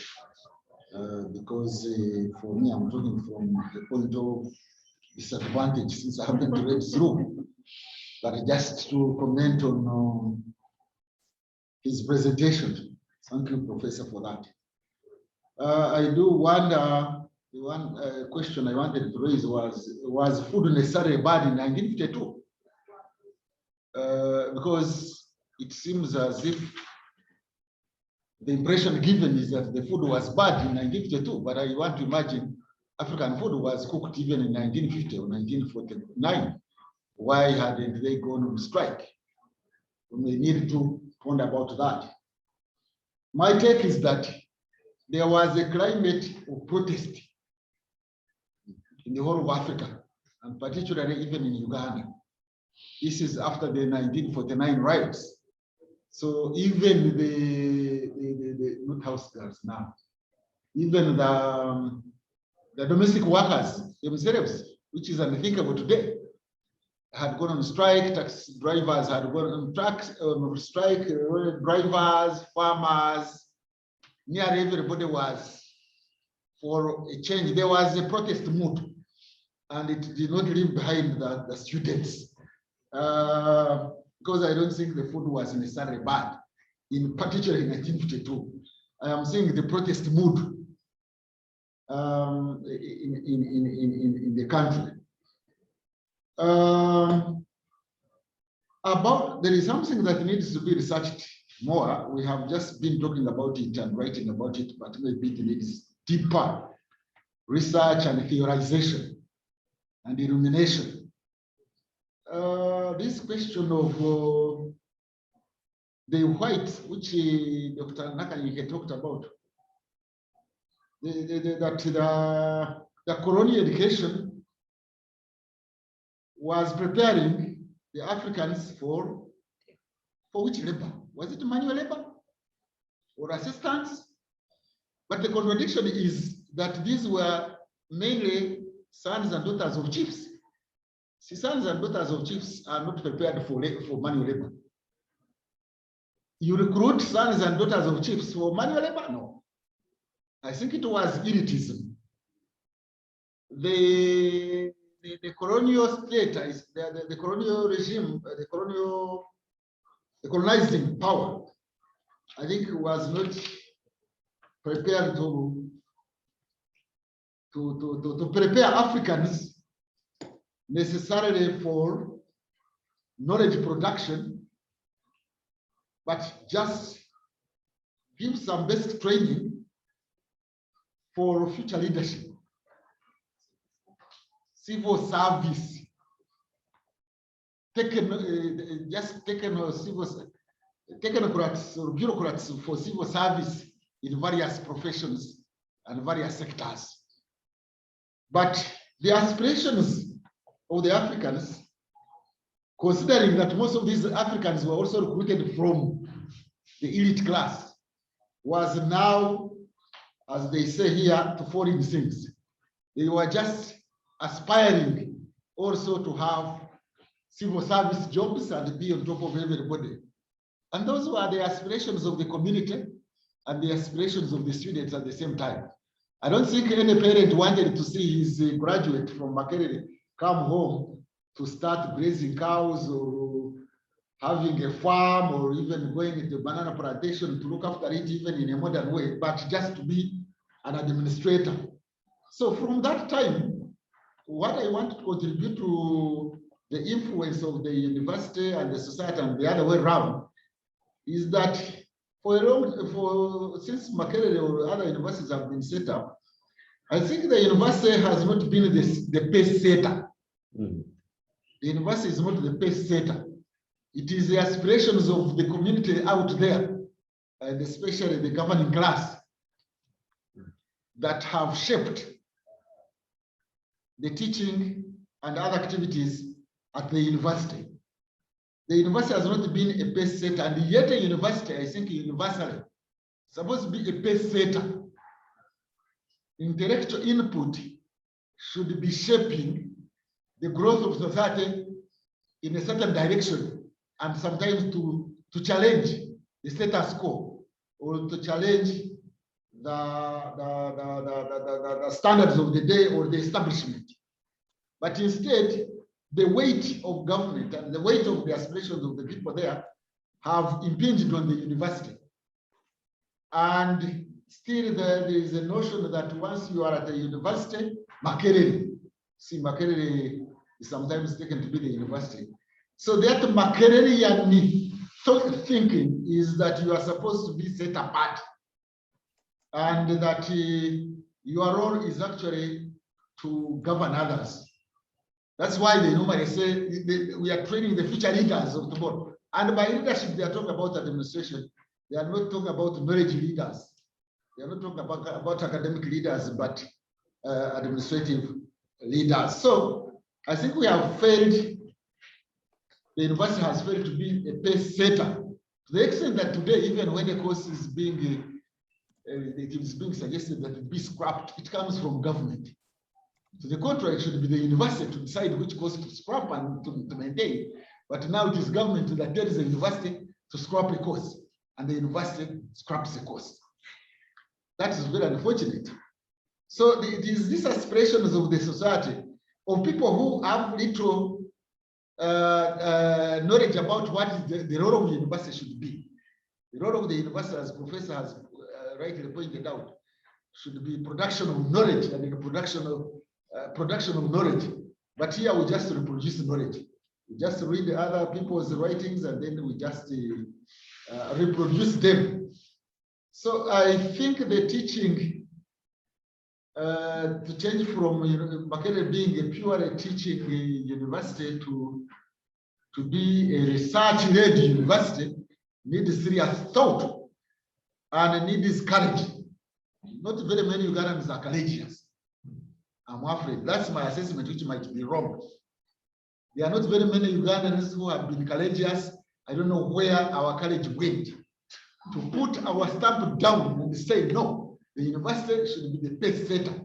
because for me, I'm talking from the point of disadvantage, since I haven't read through. But just to comment on his presentation. Thank you, Professor, for that. I do wonder, the one question I wanted to raise was food necessarily bad in 1952? Because it seems as if the impression given is that the food was bad in 1952, but I want to imagine African food was cooked even in 1950 or 1949. Why hadn't they gone on strike? We may need to ponder about that. My take is that there was a climate of protest in the whole of Africa, and particularly even in Uganda. This is after the 1949 riots. So even the not house girls now, even the domestic workers themselves, which is unthinkable today, had gone on strike. Taxi drivers had gone on strike. Drivers, farmers, nearly everybody was for a change. There was a protest mood, and it did not leave behind the students, because I don't think the food was necessarily bad, in particular in 1952. I am saying the protest mood in the country. There is something that needs to be researched more. We have just been talking about it and writing about it, but maybe it needs deeper research and theorization and illumination. This question of the whites, which Dr. Nakanyike talked about, that the colonial education was preparing the Africans for which labor? Was it manual labor or assistance? But the contradiction is that these were mainly sons and daughters of chiefs. See, sons and daughters of chiefs are not prepared for manual labor. You recruit sons and daughters of chiefs for manual labor? No. I think it was elitism. The colonial state, the colonial regime, the colonizing power, I think was not prepared to prepare Africans necessarily for knowledge production, but just give some basic training for future leadership. Civil service, technocrats or bureaucrats for civil service in various professions and various sectors. But the aspirations of the Africans, considering that most of these Africans were also recruited from the elite class, was now, as they say here, to foreign things. They were just aspiring also to have civil service jobs and be on top of everybody. And those were the aspirations of the community and the aspirations of the students at the same time. I don't think any parent wanted to see his graduate from Makerere come home to start grazing cows or having a farm or even going into banana plantation to look after it even in a modern way, but just to be an administrator. So from that time, what I want to contribute to the influence of the university and the society and the other way around is that since Makerere or other universities have been set up, I think the university has not been the pace setter. The university is not the pace setter. It is the aspirations of the community out there, and especially the governing class, that have shaped the teaching and other activities at the university. The university has not been a pace setter, and yet a university, I think universally, supposed to be a pace setter. Intellectual input should be shaping the growth of society in a certain direction, and sometimes to challenge the status quo or to challenge the standards of the day or the establishment. But instead, the weight of government and the weight of the aspirations of the people there have impinged on the university. And still there is a notion that once you are at a university, Makerere, see, Makerere is sometimes taken to be the university. So that Makererian thinking is that you are supposed to be set apart, and that your role is actually to govern others. That's why they normally say we are training the future leaders of tomorrow. And by leadership, they are talking about administration. They are not talking about knowledge leaders. They are not talking about academic leaders, but administrative leaders. So I think we have failed. The university has failed to be a pace setter, to the extent that today, even when the course is being suggested that it be scrapped, it comes from government. To the contrary, it should be the university to decide which course to scrap and to maintain. But now it is government that tells the university to scrap a course, and the university scraps the course. That is very unfortunate. So it is these aspirations of the society, of people who have little knowledge about what is the role of the university should be. The role of the university, as Professor has rightly pointed out, should be production of knowledge and the production of knowledge. But here we just reproduce knowledge. We just read other people's writings and then we just reproduce them. So I think the teaching to change from Makerere being a pure teaching university to be a research-led university needs serious thought and needs courage. Not very many Ugandans are courageous. I'm afraid that's my assessment, which might be wrong. There are not very many Ugandans who have been courageous. I don't know where our courage went to put our stamp down and say, no, the university should be the pace setter.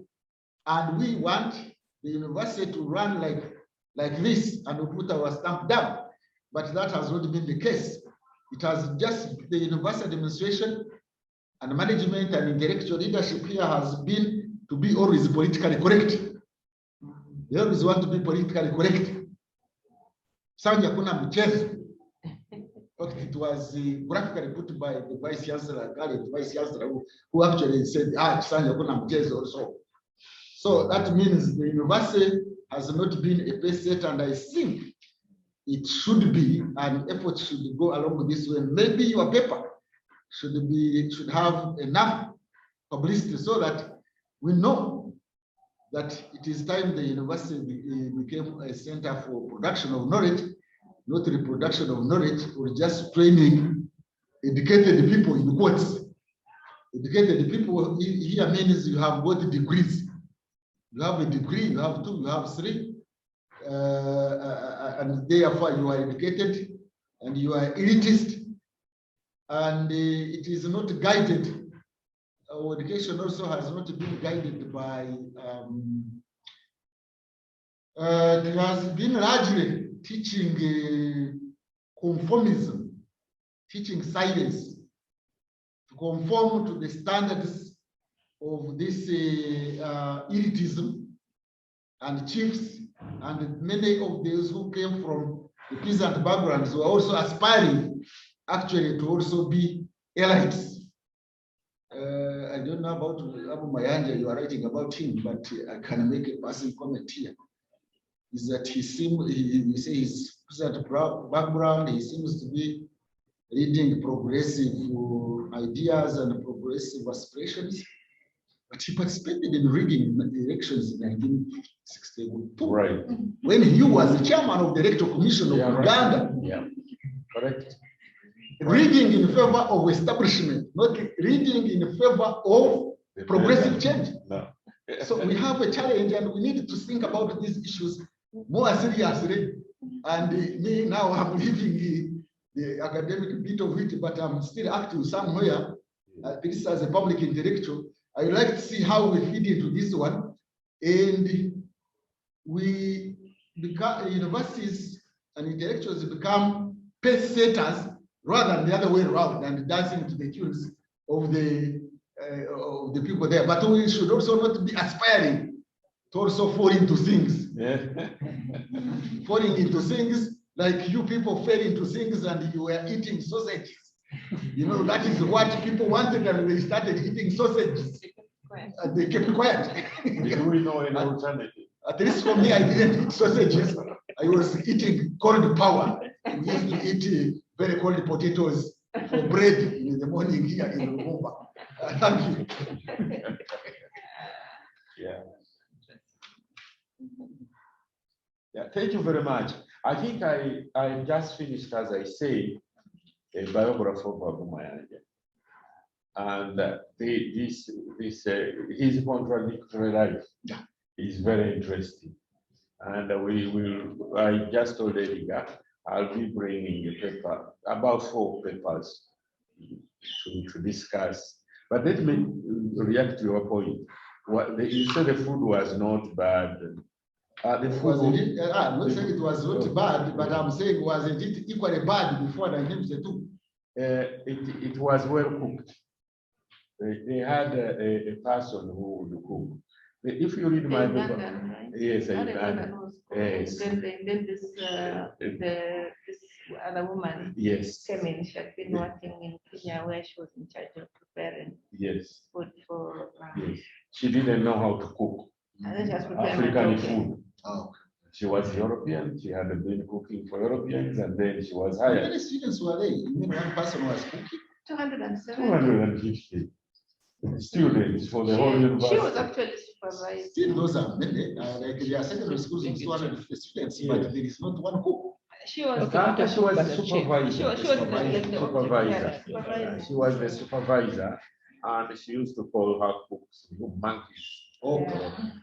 And we want the university to run like this and we put our stamp down. But that has not been the case. It has just the university administration and management and intellectual leadership here has been to be always politically correct. They always want to be politically correct. Sanja kuna mchezo. It was graphically put by the vice chancellor, who actually said, Sanja kuna mchezo also. So that means the university has not been a pace setter, and I think it should be, and effort should go along this way. Maybe your paper should have enough publicity so that we know that it is time the university became a center for production of knowledge, not reproduction of knowledge, or just training educated people in quotes. Educated people here means you have both degrees. You have a degree, you have 2, you have 3, and therefore you are educated and you are elitist, and it is not guided. Our education also has not been guided by, it has been largely teaching conformism, teaching silence, to conform to the standards of this elitism and chiefs, and many of those who came from the peasant backgrounds were also aspiring actually to also be elites. I don't know about Abu Mayanja, you are writing about him, but I can make a passing comment here. Is that he say his peasant background, he seems to be reading progressive ideas and progressive aspirations, but he participated in rigging the elections in 1962. Right. When he was the chairman of the Electoral Commission of Uganda. Right. Yeah, correct. Reading in favor of establishment, not reading in favor of progressive change. No. So we have a challenge and we need to think about these issues more seriously. And me now, I'm leaving the academic bit of it, but I'm still active somewhere, at least as a public intellectual. I would like to see how we fit into this one. And we become, universities and intellectuals become pace setters rather than the other way around and dancing to the tunes of the people there. But we should also not be aspiring to also fall into things. Yeah. Falling into things like you people fell into things and you were eating sausages. You know, that is what people wanted, and they started eating sausages. And they kept quiet. Do we know an alternative? At least for me, I didn't eat sausages. I was eating cold power. We used to eat very cold potatoes for bread in the morning here in Lumumba. Thank you. Yeah. Yeah, thank you very much. I think I just finished, as I say, a biography of Abu Mayanja. And his contradictory life is very interesting. And I just told Edgar, I'll be bringing a paper, about 4 papers to discuss. But let me react to your point. You said the food was not bad. The food I'm not saying it was not bad, but I'm saying wasn't it equally bad before 1972? It was well cooked. They had a person who would cook. If you read my paper, Right? yes, Yes. Then this other woman yes, came in. She had been working in Kenya where she was in charge of preparing yes, food for Yes, she didn't know how to cook And then she was preparing African matoke. food. Oh, She was European. She had been cooking for Europeans, and then she was how hired. many students were there? You mean one person was cooking? 207. 250 students for the whole She university. was actually supervised. Still, those are many. Like there are secondary schools with 250 students, but Yes. there is not one cook. She was. She was the She supervisor. was like the Supervisor. supervisor. She was the supervisor, and she used to call her cooks monkeys. Oh,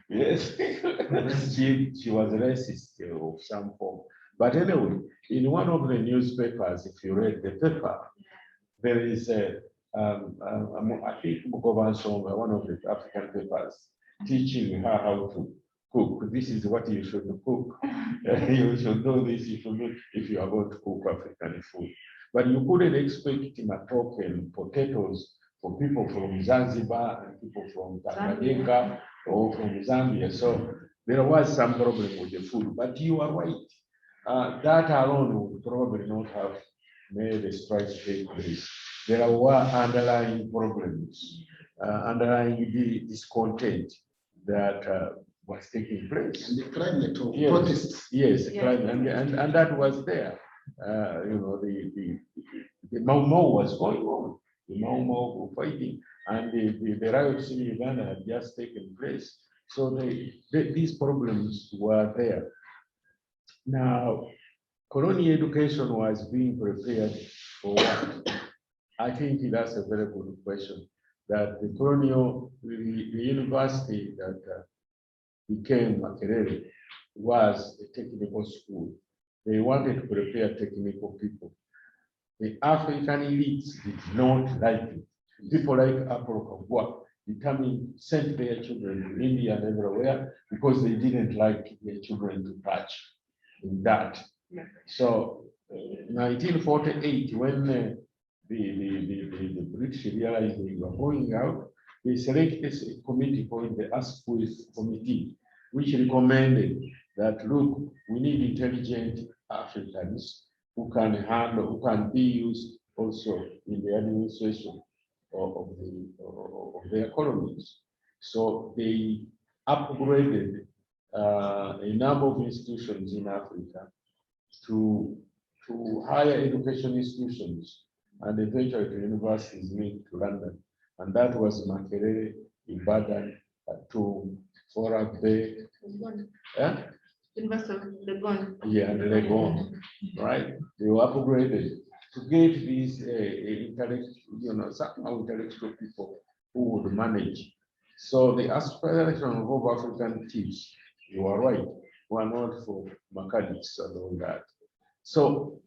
Yes, she was racist of some form. But anyway, in one of the newspapers, if you read the paper, there is a, I think Mugovansonga, one of the African papers, teaching her how to cook. This is what you should cook. You should know this, you should know if you are going to cook African food. But you couldn't expect matoke and potatoes for people from Zanzibar and people from Tanganyika or from Zambia. So there was some problem with the food, but you are right. That alone would probably not have made the strike take place. There were underlying problems, underlying discontent that was taking place. and the climate of Yes. protests. Yes, Yeah. climate, and that was there. You know, the Mau Mau was going on. The Mau Mau were fighting, and the riots in Uganda had just taken place. So these problems were there. Now, colonial education was being prepared for what? I think that's a very good question. That the university that became Makerere was a technical school. They wanted to prepare technical people. The African elites did not like it. People like Apollo Kagwa sent their children to India and everywhere because they didn't like their children to touch in that. So 1948, when the British realized they were going out, they selected a committee called the Asquith Committee, which recommended that, look, we need intelligent Africans who can handle, who can be used also in the administration of their colonies. So they upgraded a number of institutions in Africa to higher education institutions and eventually to universities linked to London. And that was Makerere, Ibadan, to Forabe, University of Legon. yeah, and Legon, right? They were upgraded to get these somehow intellectual people who would manage. So the aspiration of African teach, you are right, were not for mechanics and all that. So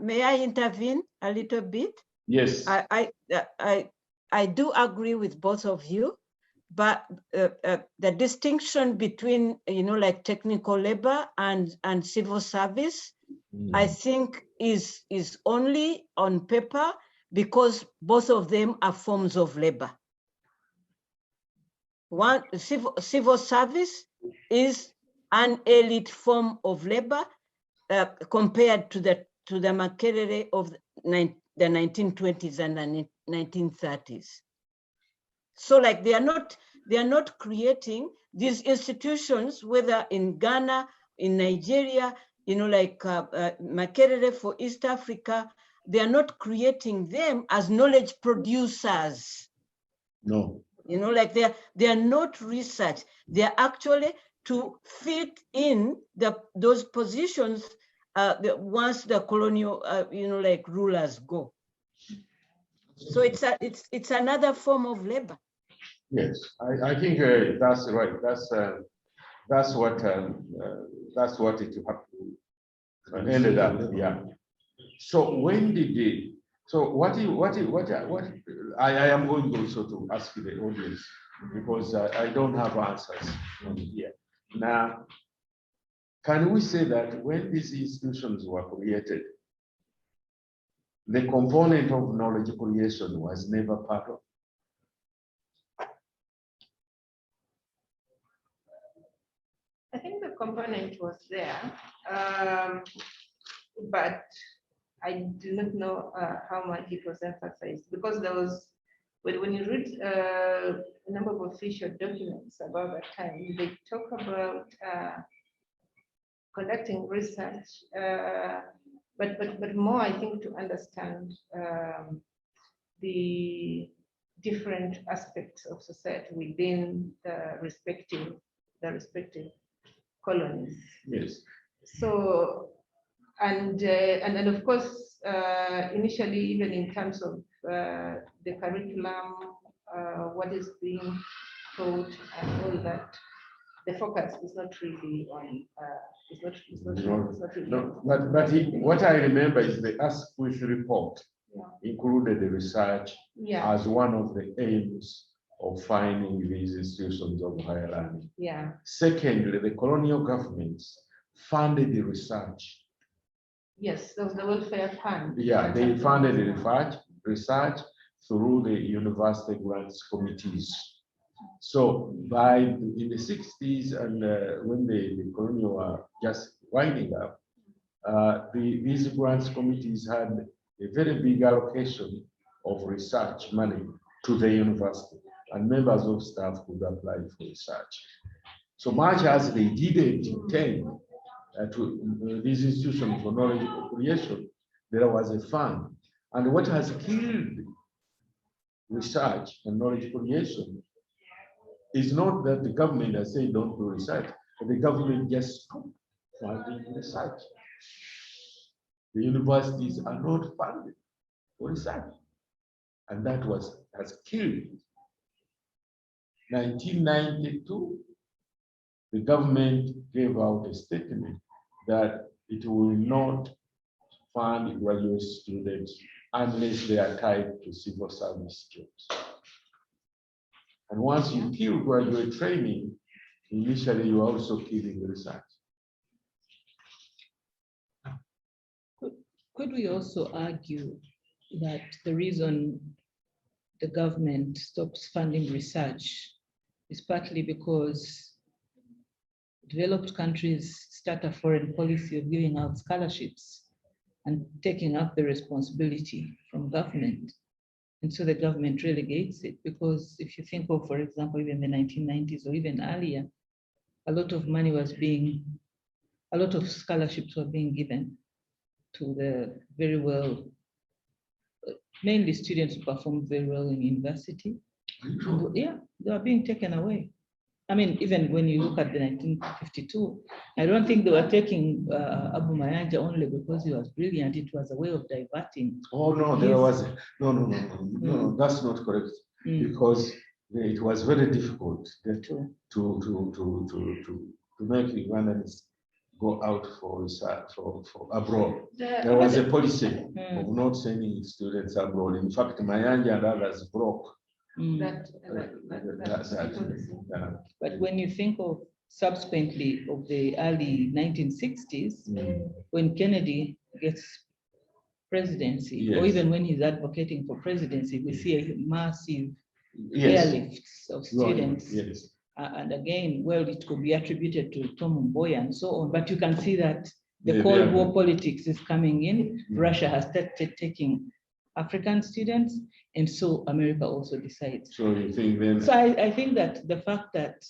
may I intervene a little bit? yes, I do agree with both of you, but the distinction between, like technical labor and civil service, I think is only on paper because both of them are forms of labor. One civil service is an elite form of labor compared to the Makerere of the 1920s and the 1930s. So like they are not creating these institutions, whether in Ghana, in Nigeria, like Makerere for East Africa, they are not creating them as knowledge producers. no. Like they are not research. They are actually to fit in those positions once the colonial, like rulers go. So it's another form of labor. Yes, I think that's right. That's what it ended up. Yeah. So when did they? So what I am going also to ask the audience because I don't have answers on here. Now, can we say that when these institutions were created, the component of knowledge creation was never part of? I think the component was there, but I do not know how much it was emphasized because there was But when you read a number of official documents about that time, they talk about conducting research, but more, I think, to understand the different aspects of society within the respective colonies. Yes. So, and of course, initially, even in terms of the curriculum, what is being taught and all that, the focus is not really on, it's not really No, but what I remember is the Asquith report included the research as one of the aims of finding these institutions of higher learning. Yeah. Secondly, the colonial governments funded the research. Yes, there was the welfare fund. Yeah, they funded the research through the university grants committees. So in the 60s and when the colonial were just winding up, these grants committees had a very big allocation of research money to the university, and members of staff could apply for research. So much as they didn't intend to these institutions for knowledge creation, there was a fund. And what has killed research and knowledge creation is not that the government has said don't do research, but the government just stopped funding research. The universities are not funded for research. And that has killed it. 1992, the government gave out a statement that it will not fund graduate students unless they are tied to civil service jobs. And once you kill graduate training, initially you are also killing research. Could we also argue that the reason the government stops funding research is partly because developed countries start a foreign policy of giving out scholarships and taking up the responsibility from government? And so the government relegates it, because if you think of, for example, even the 1990s or even earlier, a lot of scholarships were being given to the very well, mainly students who performed very well in university. Yeah, they are being taken away. I mean, even when you look at the 1952, I don't think they were taking Abu Mayanja only because he was brilliant. It was a way of diverting. Oh no, there was no, that's not correct. Because it was very difficult to make Ugandans go out for research for abroad. There was a policy of not sending students abroad. In fact, Mayanja and others broke. But when you think of subsequently of the early 1960s, when Kennedy gets presidency, or even when he's advocating for presidency, we see a massive airlifts of students. And again, well, it could be attributed to Tom Mboya and so on, but you can see that the Cold War politics is coming in. Russia has started taking African students, and so America also decides. So you think then? So I think that the fact that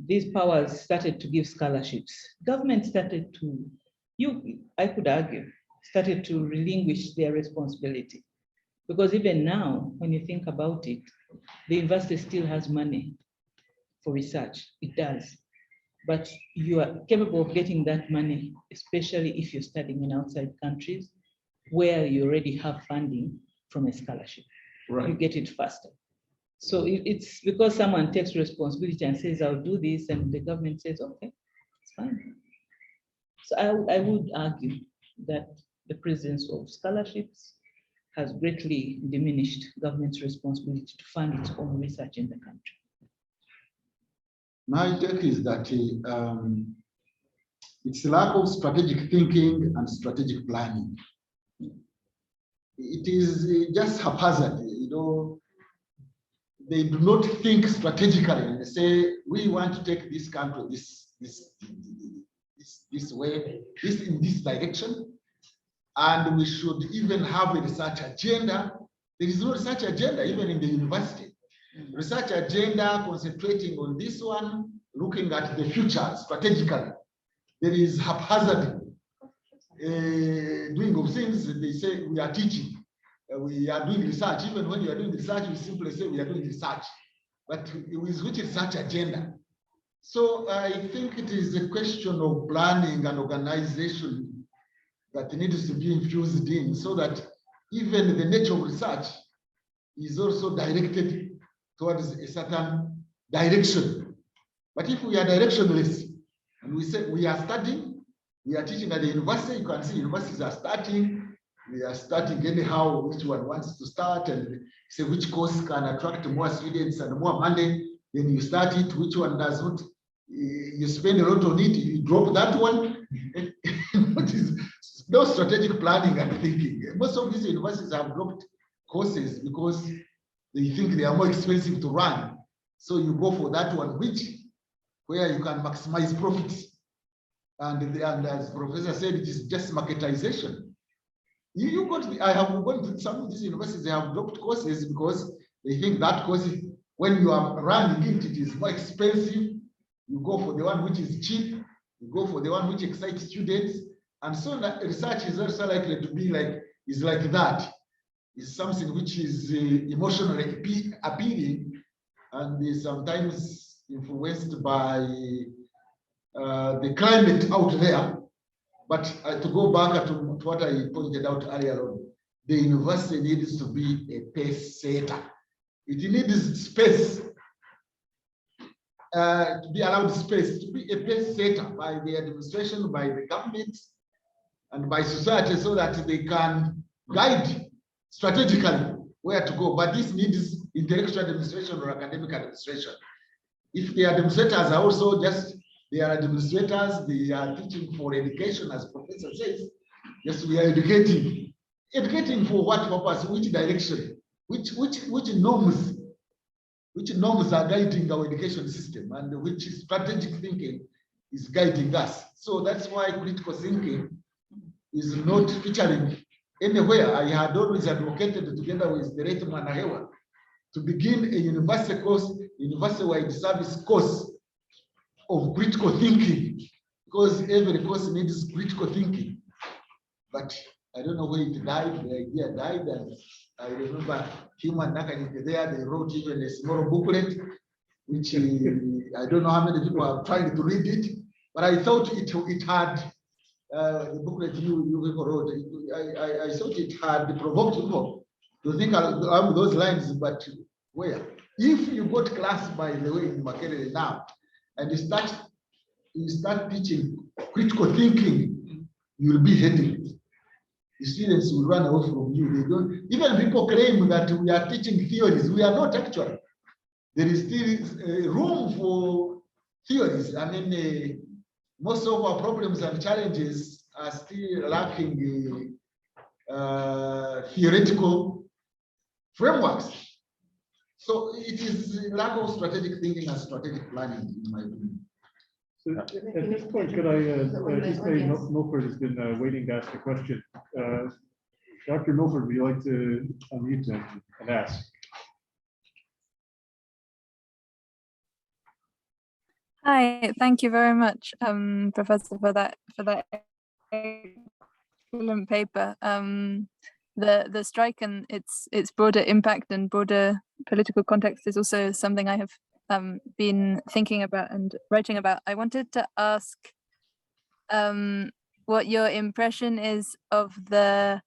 these powers started to give scholarships, government started to, I could argue, started to relinquish their responsibility. Because even now, when you think about it, the university still has money for research, it does. But you are capable of getting that money, especially if you're studying in outside countries, where you already have funding from a scholarship. Right. You get it faster. So it's because someone takes responsibility and says, I'll do this, and the government says, okay, it's fine. So I would argue that the presence of scholarships has greatly diminished government's responsibility to fund its own research in the country. My take is that it's lack of strategic thinking and strategic planning. It is just haphazard, they do not think strategically and they say, we want to take this country this way, in this direction, and we should even have a research agenda. There is no research agenda even in the university. Research agenda concentrating on this one, looking at the future strategically. There is haphazard doing of things. They say we are teaching, we are doing research. Even when you are doing research, we simply say we are doing research. But with which research agenda? So I think it is a question of planning and organization that needs to be infused in, so that even the nature of research is also directed towards a certain direction. But if we are directionless and we say we are studying, we are teaching at the university, you can see universities are starting, we are starting anyhow, which one wants to start, and say which course can attract more students and more money, then you start it, which one does not, you spend a lot on it, you drop that one. What is no strategic planning and thinking. Most of these universities have dropped courses because they think they are more expensive to run. So you go for that one, where you can maximize profits. And as Professor said, it is just marketization. I have gone to some of these universities, they have dropped courses because they think that course, when you are running it, it is more expensive. You go for the one which is cheap, you go for the one which excites students. And so that research is also likely to be like that. It's something which is emotionally appealing and is sometimes influenced by the climate out there. But to go back to what I pointed out earlier on, the university needs to be a pace setter. It needs space, to be allowed space to be a pace setter by the administration, by the government, and by society, so that they can guide strategically where to go. But this needs intellectual administration or academic administration. If the administrators are also just, they are administrators, they are teaching for education, as Professor says, yes, we are educating. Educating for what purpose? Which direction? Which norms? Which norms are guiding our education system, and which strategic thinking is guiding us? So that's why critical thinking is not featuring anywhere. I had always advocated, together with the late Manahewa, to begin a university course, university-wide service course of critical thinking, because every course needs critical thinking. But I don't know where it died. The idea died, and I remember Human Nakani there. They wrote even a small booklet, which I don't know how many people are trying to read it. But I thought it had the booklet you people wrote. I thought it had provoked people to think along those lines. But where? If you got class, by the way, in Makerere now, and you start teaching critical thinking, you will be hated. The students will run away from you. They don't. Even people claim that we are teaching theories. We are not actually. There is still room for theories. I mean, most of our problems and challenges are still lacking theoretical frameworks. So it is lack of strategic thinking and strategic planning, in my opinion. So at this point, could I just say Milford has been waiting to ask a question. Dr. Milford, would you like to unmute and ask? Hi, thank you very much, Professor, for that excellent paper. The strike and its broader impact and broader political context is also something I have been thinking about and writing about. I wanted to ask what your impression is of the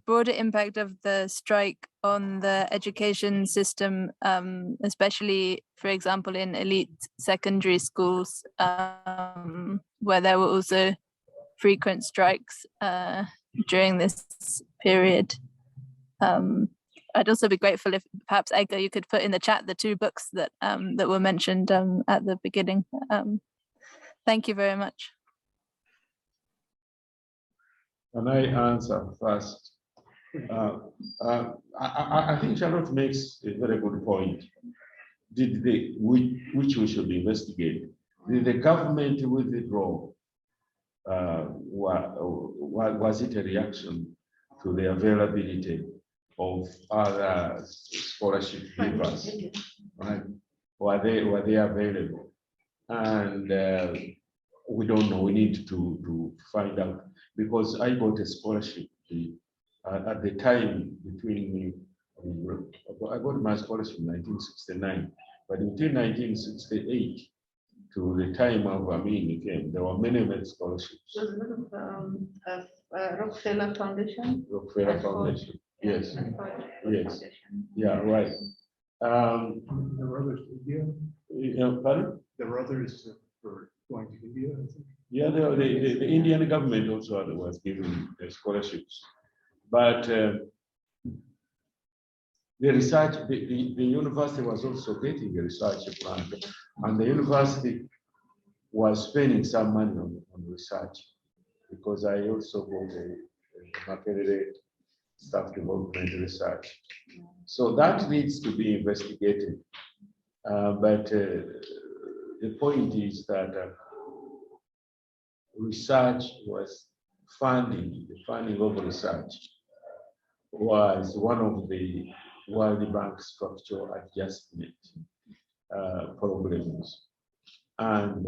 broader impact of the strike on the education system, especially, for example, in elite secondary schools, where there were also frequent strikes during this period. I'd also be grateful if perhaps, Edgar, you could put in the chat the two books that that were mentioned at the beginning. Thank you very much. Can I answer first? I think Charlotte makes a very good point. Which we should investigate. Did the government withdraw? Was it a reaction to the availability of other scholarship givers, right? Were they available? And we don't know. We need to find out, because I got a scholarship at the time between I got my scholarship in 1969, but between 1968 to the time of Amin came, there were many scholarships. There's a lot of Rockefeller Foundation. Rockefeller And Ford. Foundation, yes, And Ford yes. Foundation. Yeah, right. There were others to India. Pardon? There were others for going to India, I think. Yeah, the Indian government also was giving scholarships, but the research, the university was also getting a research grant, and the university was spending some money on research, because I also got a Makerere staff development research. So that needs to be investigated. But the point is that research was funding, the funding of research was one of the World Bank structural adjustment problems. And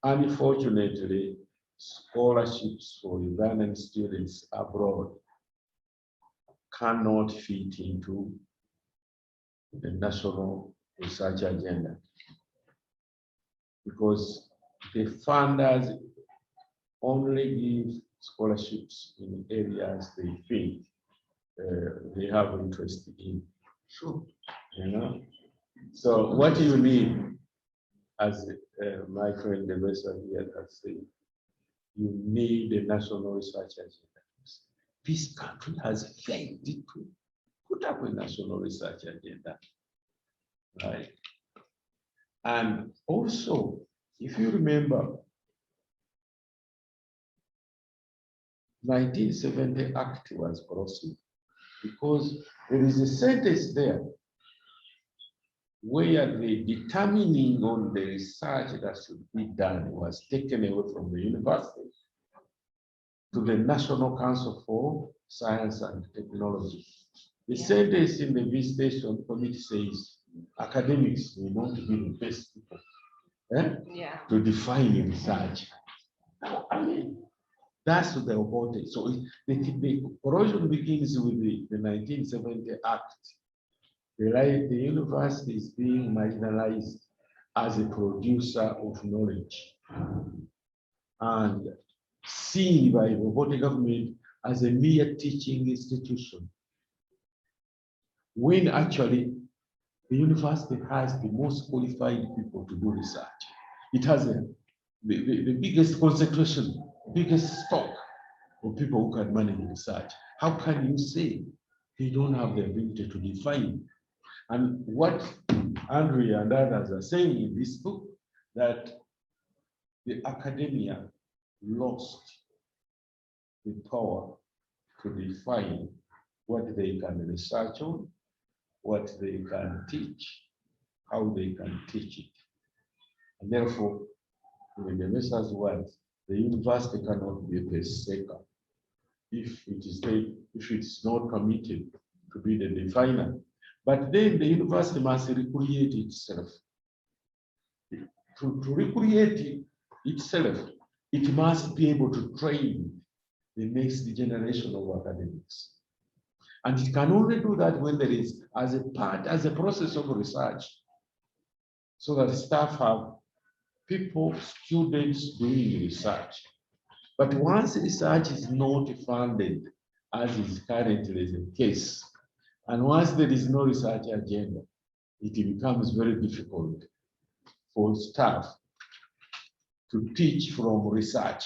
unfortunately, scholarships for Ugandan students abroad cannot fit into the national research agenda, because the funders only give scholarships in areas they think they have interest in. Sure. You know, so what you need, as my friend the vessel here has said, you need a national research agenda. This country has failed to put up a national research agenda, right? And also, if you remember, 1970 Act was crossed, because there is a sentence there where the determining on the research that should be done was taken away from the university to the National Council for Science and Technology. The sentence in the visitation committee says academics will not be the best people to define research. Now, I mean, that's the about it. So the corrosion begins with the 1970 Act. The university is being marginalized as a producer of knowledge and seen by the Obote government as a mere teaching institution, when actually the university has the most qualified people to do research. It has the biggest concentration, biggest stock of people who can manage research. How can you say they don't have the ability to define? And what Andrea and others are saying in this book, that the academia lost the power to define what they can research on, what they can teach, how they can teach it. And therefore, in the Messiah's words, the university cannot be a pacemaker if it is not committed to be the definer. But then the university must recreate itself. To recreate itself, it must be able to train the next generation of academics. And it can only do that when there is, as a process of research, so that staff have people, students doing research. But once research is not funded, as is currently the case, and once there is no research agenda, it becomes very difficult for staff to teach from research.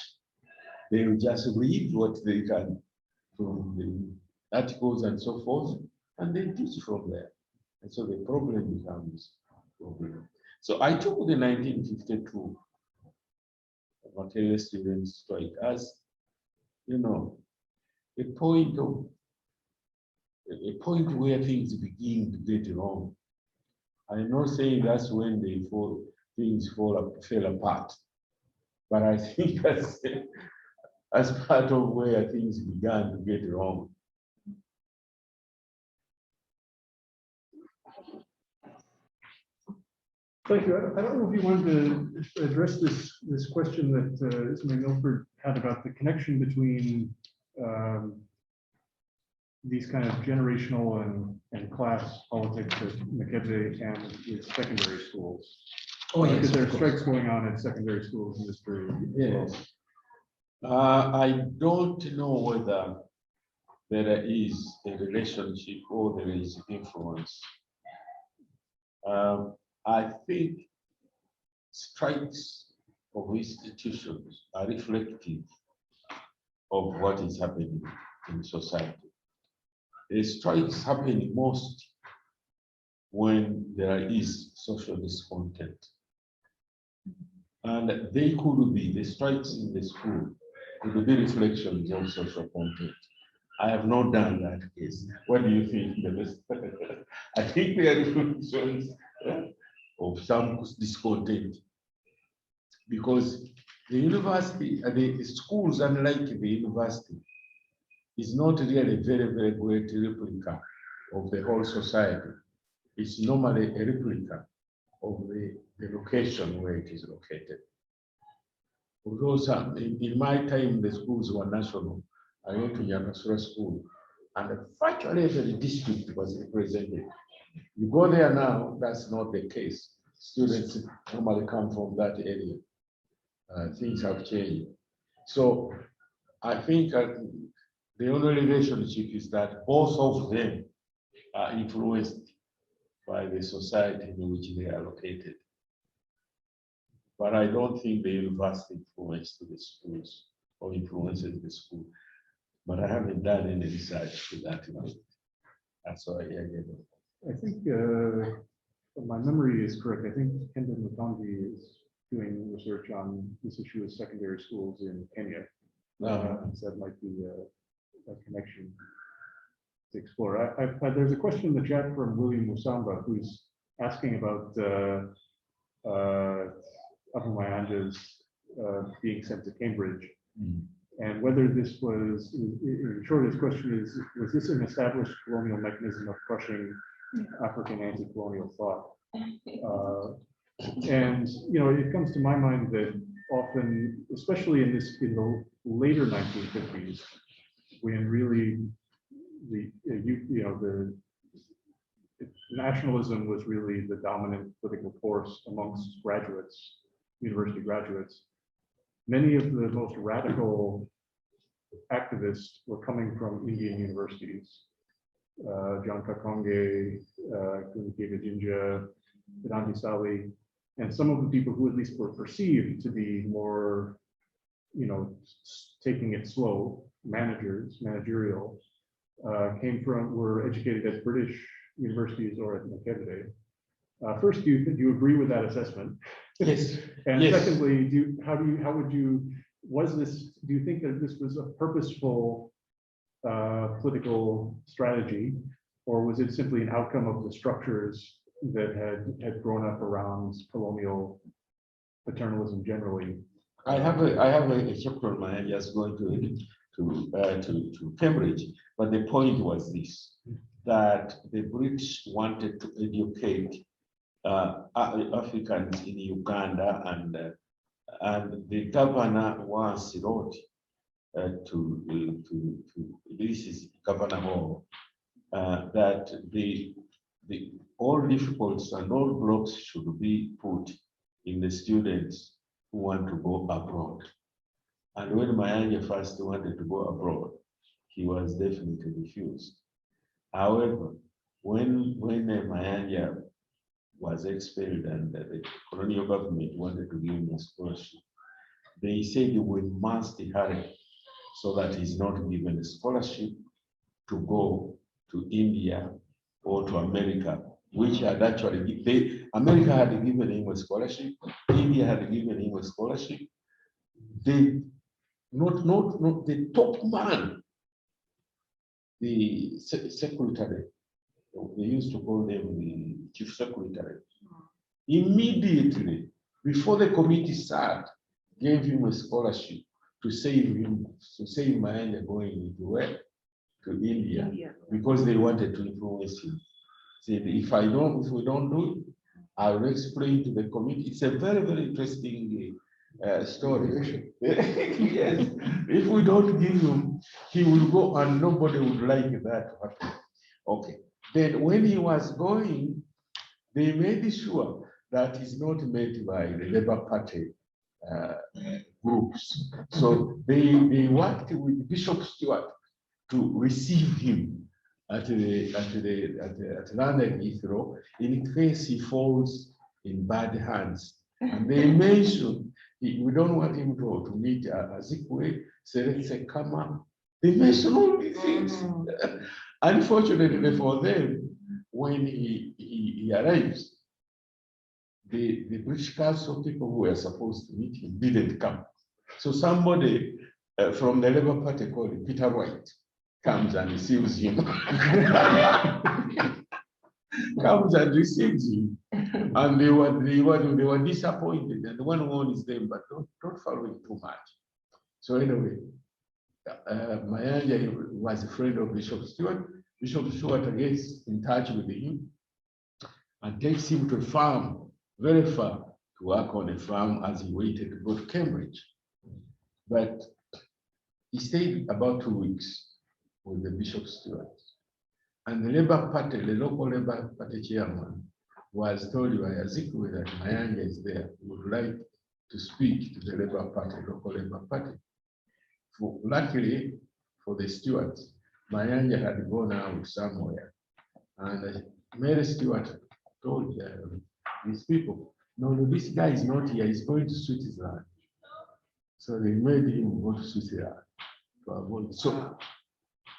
They will just read what they can from the articles and so forth, and they teach from there. And so the problem becomes a problem. So I took the 1952 Makerere Students Strike as, you know, a point where things begin to get wrong. I'm not saying that's when things fell apart, but I think that's as part of where things began to get wrong. Thank you. I don't know if you wanted to address this question that Ismail Milford had about the connection between these kind of generational and class politics at Makerere and with secondary schools. Oh, yes, Because there are of course. strikes going on at secondary schools in this period. Yes. I don't know whether there is a relationship or there is influence. I think strikes of institutions are reflective of what is happening in society. The strikes happen most when there is social discontent. And they could be, the strikes in the school could be reflections of social content. I have not done that case. What do you think? I think they are reflections of some discontent. Because the university, the schools, unlike the university, is not really a very, very great replica of the whole society. It's normally a replica of the location where it is located. Although in my time, the schools were national. I went to Yanasura School, and virtually every district was represented. You go there now, that's not the case. Students normally come from that area. Things have changed. So I think the only relationship is that both of them are influenced by the society in which they are located. But I don't think the university influenced the schools or influences the school. But I haven't done any research to that point. That's why I think my memory is correct. I think Kendall Mutangi is doing research on this issue of secondary schools in Kenya. So that might be a connection to explore. There's a question in the chat from William Musamba, who's asking about Abu Mayanja's being sent to Cambridge. And whether this was, in short, his question is, was this an established colonial mechanism of crushing African anti-colonial thought? And it comes to my mind that often, especially in the later 1950s, when really the nationalism was really the dominant political force amongst graduates, university graduates, many of the most radical activists were coming from Indian universities. John Kakonge, Kunikeva Jinja, Vedanta Sali, and some of the people who at least were perceived to be more, taking it slow, managerial, were educated at British universities or at Makerere. First, do you agree with that assessment? Yes. And yes. secondly, do you think that this was a purposeful political strategy, or was it simply an outcome of the structures that had grown up around colonial paternalism generally? I have a chapter on my just going to Cambridge, but the point was this, that the British wanted to educate Africans in Uganda, and the governor once wrote to this is Governor Hall, that all difficulties and all blocks should be put in the students who want to go abroad. And when Mayanja first wanted to go abroad, he was definitely refused. However, when Mayanja was expelled and the colonial government wanted to give him a scholarship, they said we must hurry so that he's not given a scholarship to go to India or to America, which had actually, America had given him a scholarship, India had given him a scholarship. Not the top man, the secretary, they used to call them the chief secretary, immediately before the committee sat, gave him a scholarship to save Mayanja going to where? To India, because they wanted to influence him. Said, if we don't do it, I will explain to the committee. It's a very, very interesting story. Yes, if we don't give him, he will go and nobody would like that to happen. Okay, then when he was going, they made sure that he's not met by the Labour Party groups. So they worked with Bishop Stewart to receive him at London Heathrow in case he falls in bad hands. And they mentioned we don't want him to meet Azikwe, Seretse Kama. They mentioned all these things. Unfortunately for them, when he arrives, the British Council people who were supposed to meet him didn't come. So somebody from the Labour Party called Peter White comes and receives him. Comes and receives him. And they were disappointed. And the one who owns them, but don't follow it too much. So anyway, Mayanja was a friend of Bishop Stewart. Bishop Stewart gets in touch with him and takes him to a farm very far to work on a farm as he waited to go to Cambridge. But he stayed about 2 weeks with the Bishop Stewart. And the Labour Party, the local Labour Party chairman, was told by Azikwe that Mayanja is there. He would like to speak to the Labour Party, local Labour Party. Luckily for the Stewarts, Mayanja had gone out somewhere. And Mary Stewart told these people, no, this guy is not here, he's going to Switzerland. So they made him go to Switzerland to avoid. So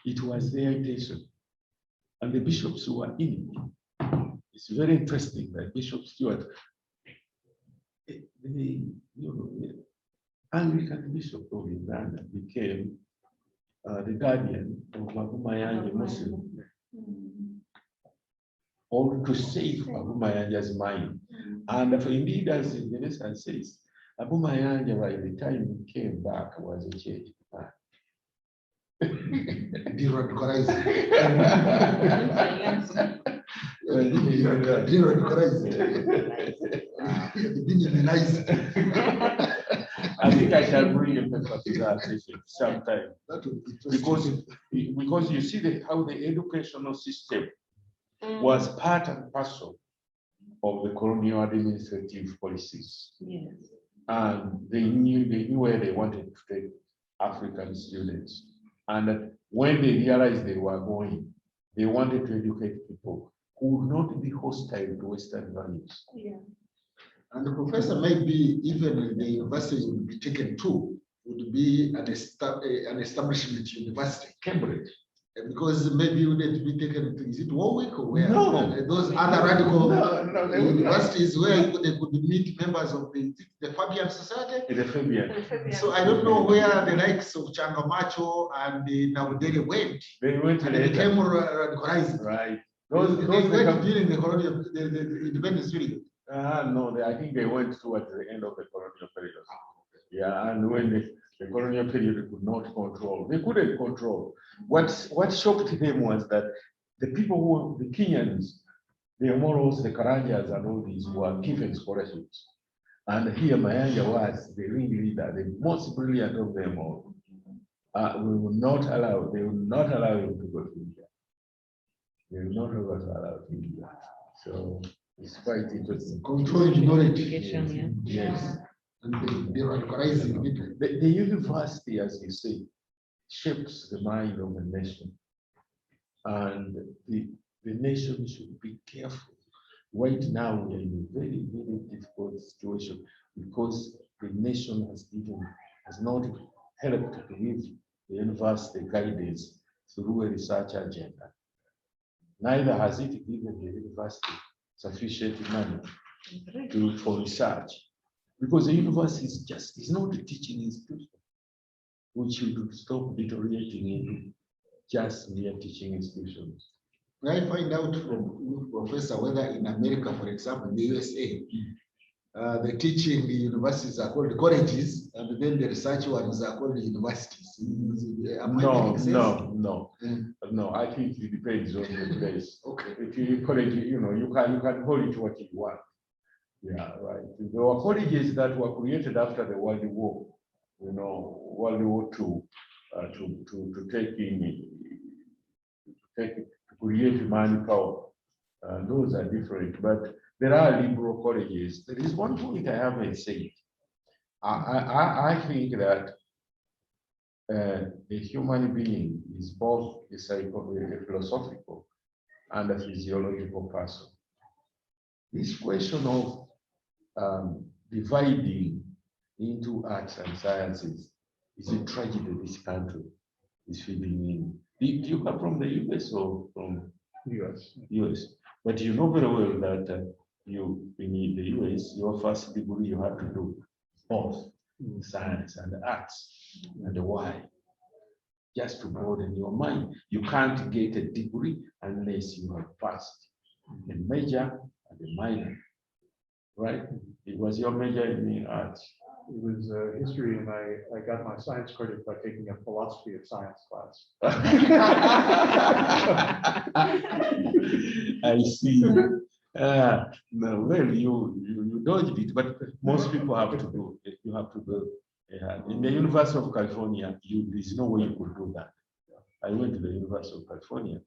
it was their intention. And the bishops who were in it. It's very interesting that Bishop Stewart, the Anglican Bishop of Uganda, became the guardian of Mayanja Muslim, or to save Mayanja's mind. And indeed, as the lesson says, Abu Mayanja, by the time he came back, was a changed man. I think I shall bring a paper to that sometime. Because you see how the educational system was part and parcel of the colonial administrative policies. Yes. And they knew where they wanted to take African students. And when they realized they were going, they wanted to educate people who would not be hostile to Western values. Yeah. And the professor, maybe even the university would be taken to, would be an establishment university. Cambridge. Because maybe you need to be taken to, is it Warwick or where? No. Those other radical universities where they could meet members of the Fabian Society. The Fabian. So I don't know where the likes of Changamacho and the Nabudele went. They went and they became radicalized. Right. They went during the colonial, the independence period. No, I think they went towards the end of the colonial period. Yeah, and when the colonial period could not control, they couldn't control. What shocked them was that the people who were the Kenyans, the Moros, the Karanjas, and all these were given scholarships. And here Mayanja was the ringleader, the most brilliant of them all. We will not allow, they will not allow him to go to India. They will not allow to India. So it's quite interesting. Controlling knowledge. Education, Yes. And they radicalizing people. The university, as you say, shapes the mind of a nation. And the nation should be careful. Right now, we are in a very, very difficult situation because the nation has not helped to give the university guidance through a research agenda. Neither has it given the university sufficient money for research. Because the university is not a teaching institution. We should stop deteriorating into just mere teaching institutions. When I find out from Professor whether in America, for example, in the USA, the teaching universities are called colleges, and then the research ones are called universities. No. I think it depends on the place. Okay. If you college, you can call it what you want. Yeah, right. There were colleges that were created after the World War, World War II, to create manpower. Those are different, but there are liberal colleges. There is one point I haven't said. I think that a human being is both a philosophical and a physiological person. This question of dividing into arts and sciences is a tragedy this country is feeding in. Do you come from the US or from US. US? But you know very well that in the US, your first degree you have to do both science and arts. And why? Just to broaden your mind. You can't get a degree unless you have passed a major and a minor, right? It was your major in arts. It was history, and I got my science credit by taking a philosophy of science class. I see. No, well, you dodged it, but most people have to do it. You have to do it. In the University of California, there's no way you could do that. I went to the University of California.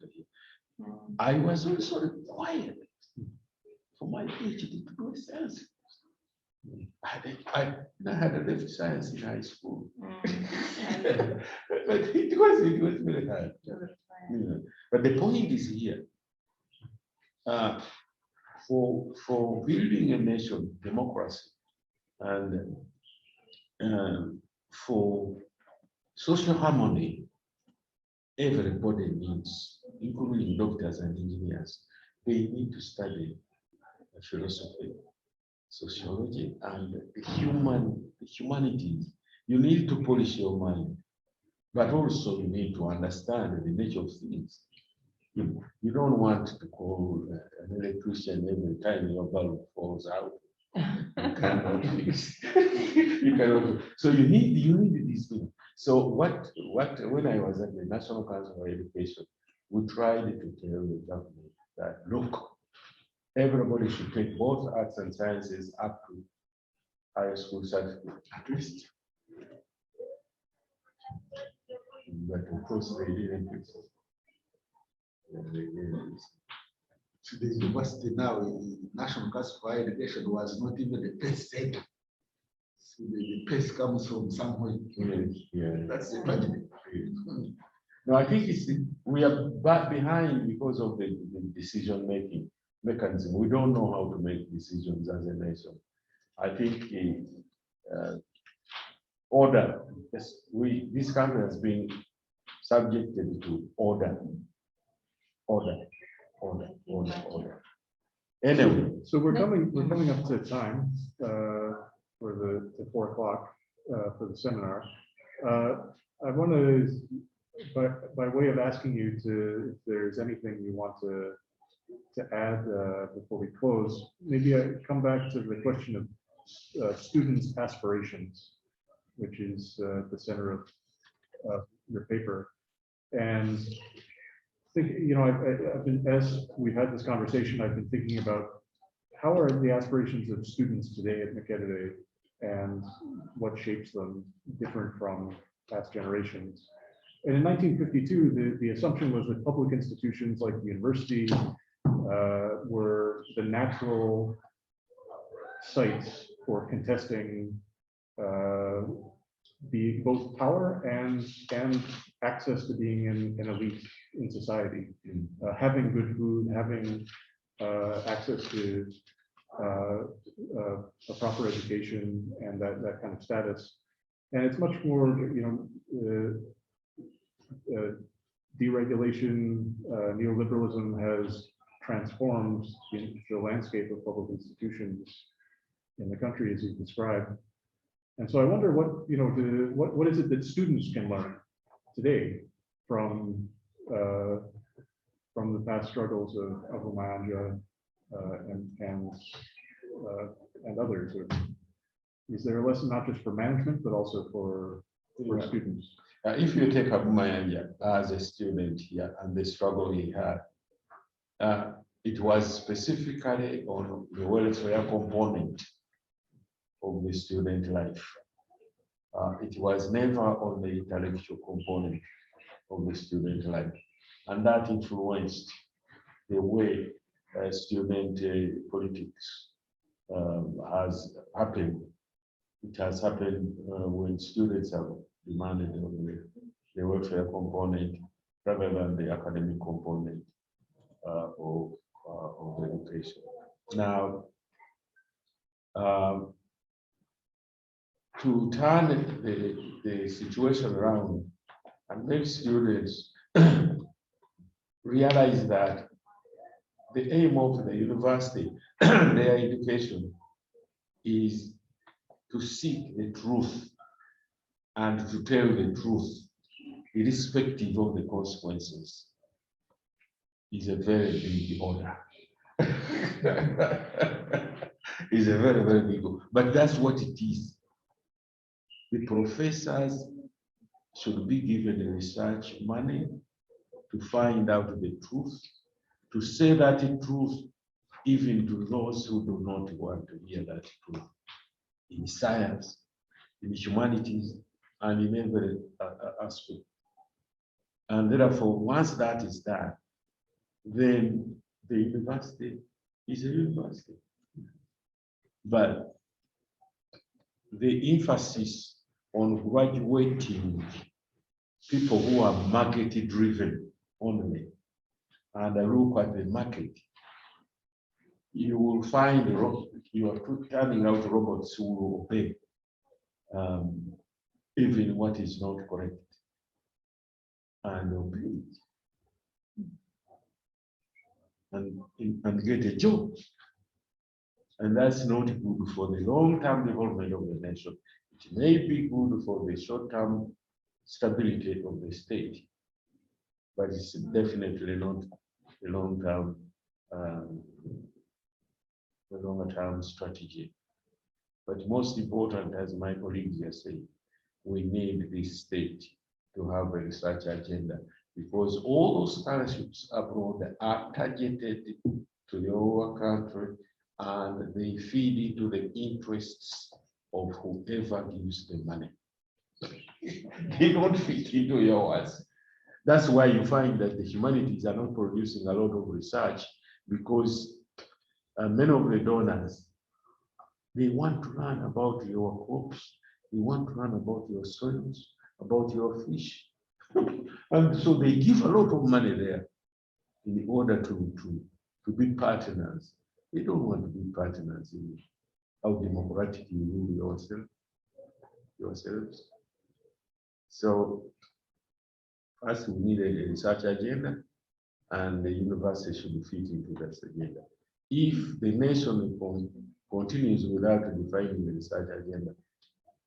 I was also required for my PhD to do a science. I had left science in high school, but it was very hard. Yeah. But the point is here. For building a nation, democracy, and for social harmony, everybody needs, including doctors and engineers, they need to study philosophy, sociology, and the humanities. You need to polish your mind, but also you need to understand the nature of things. You don't want to call an electrician every time your bulb falls out. You cannot fix. You cannot. So you need these things. So when I was at the National Council for Education, we tried to tell the government that look, everybody should take both arts and sciences up to high school certificate at least. But of course they didn't fix it. To the university now, the National Council for Higher Education was not even the best center. So the pace comes from somewhere. Yeah. That's the tragedy. No, I think we are back behind because of the decision-making mechanism. We don't know how to make decisions as a nation. I think order. This country has been subjected to order. Anyway, So we're coming up to time for the 4 o'clock for the seminar. I want to, by way of asking you if there's anything you want to add before we close, maybe I come back to the question of students' aspirations, which is the center of your paper. And I've been, as we've had this conversation, I've been thinking about how are the aspirations of students today at Makerere and what shapes them different from past generations. And in 1952, the assumption was that public institutions like the university were the natural sites for contesting both power and access to being an elite in society, having good food, having access to a proper education and that kind of status. And it's much more, deregulation, neoliberalism has transformed the landscape of public institutions in the country as you described. And so I wonder what is it that students can learn today from the past struggles of Umayanja and others? Is there a lesson not just for management but also for students? If you take up Umayanja as a student here and the struggle he had, it was specifically on the welfare component of the student life. It was never on the intellectual component of the student life. And that influenced the way student politics has happened. It has happened when students have demanded on the welfare component rather than the academic component of education. Now, to turn the situation around and make students realize that the aim of the university, their education, is to seek the truth and to tell the truth, irrespective of the consequences, is a very big order. It's a very, very big order. But that's what it is. The professors should be given the research money to find out the truth, to say that truth even to those who do not want to hear that truth, in science, in humanities, and in every aspect. And therefore, once that is done, then the university is a university. But the emphasis on graduating people who are market driven only and look at the market, you will find you are turning out robots who will obey even what is not correct and obey it and get a job. And that's not good for the long-term development of the nation. It may be good for the short-term stability of the state, but it's definitely not the long-term, the longer-term strategy. But most important, as my colleagues are saying, we need this state to have a research agenda, because all those scholarships abroad are targeted to your country and they feed into the interests of whoever gives the money. They don't fit into yours. That's why you find that the humanities are not producing a lot of research, because many of the donors, they want to learn about your crops, they want to learn about your soils, about your fish. And so they give a lot of money there in order to be partners. They don't want to be partners in how democratic you rule yourselves. So first we need a research agenda, and the university should fit into that agenda. If the nation continues without defining the research agenda,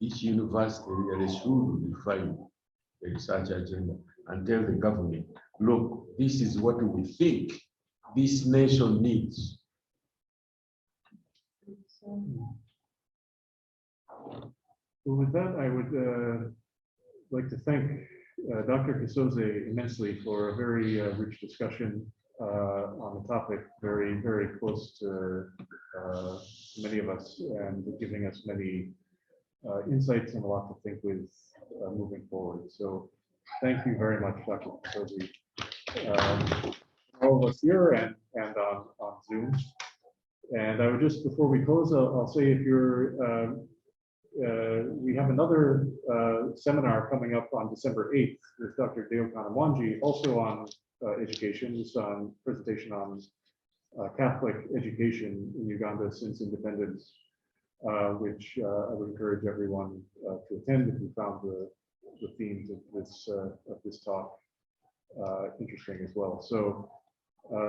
each university really should define the research agenda and tell the government, look, this is what we think this nation needs. Well, with that, I would like to thank Dr. Kasozi immensely for a very rich discussion on the topic, very, very close to many of us, and giving us many insights and a lot to think with moving forward. So thank you very much, Dr. Kasozi. All of us here and on Zoom. And I would just, before we close, I'll say if you're, we have another seminar coming up on December 8th with Dr. Deo Kanamwanji, also on education. It's on presentation on Catholic education in Uganda since independence, which I would encourage everyone to attend if you found the themes of this talk interesting as well. So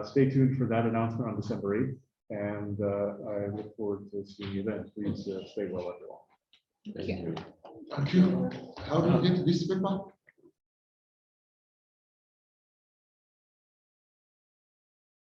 stay tuned for that announcement on December 8th, and I look forward to seeing you then. Please stay well, everyone. Thank you. Thank you. How do you get this paper?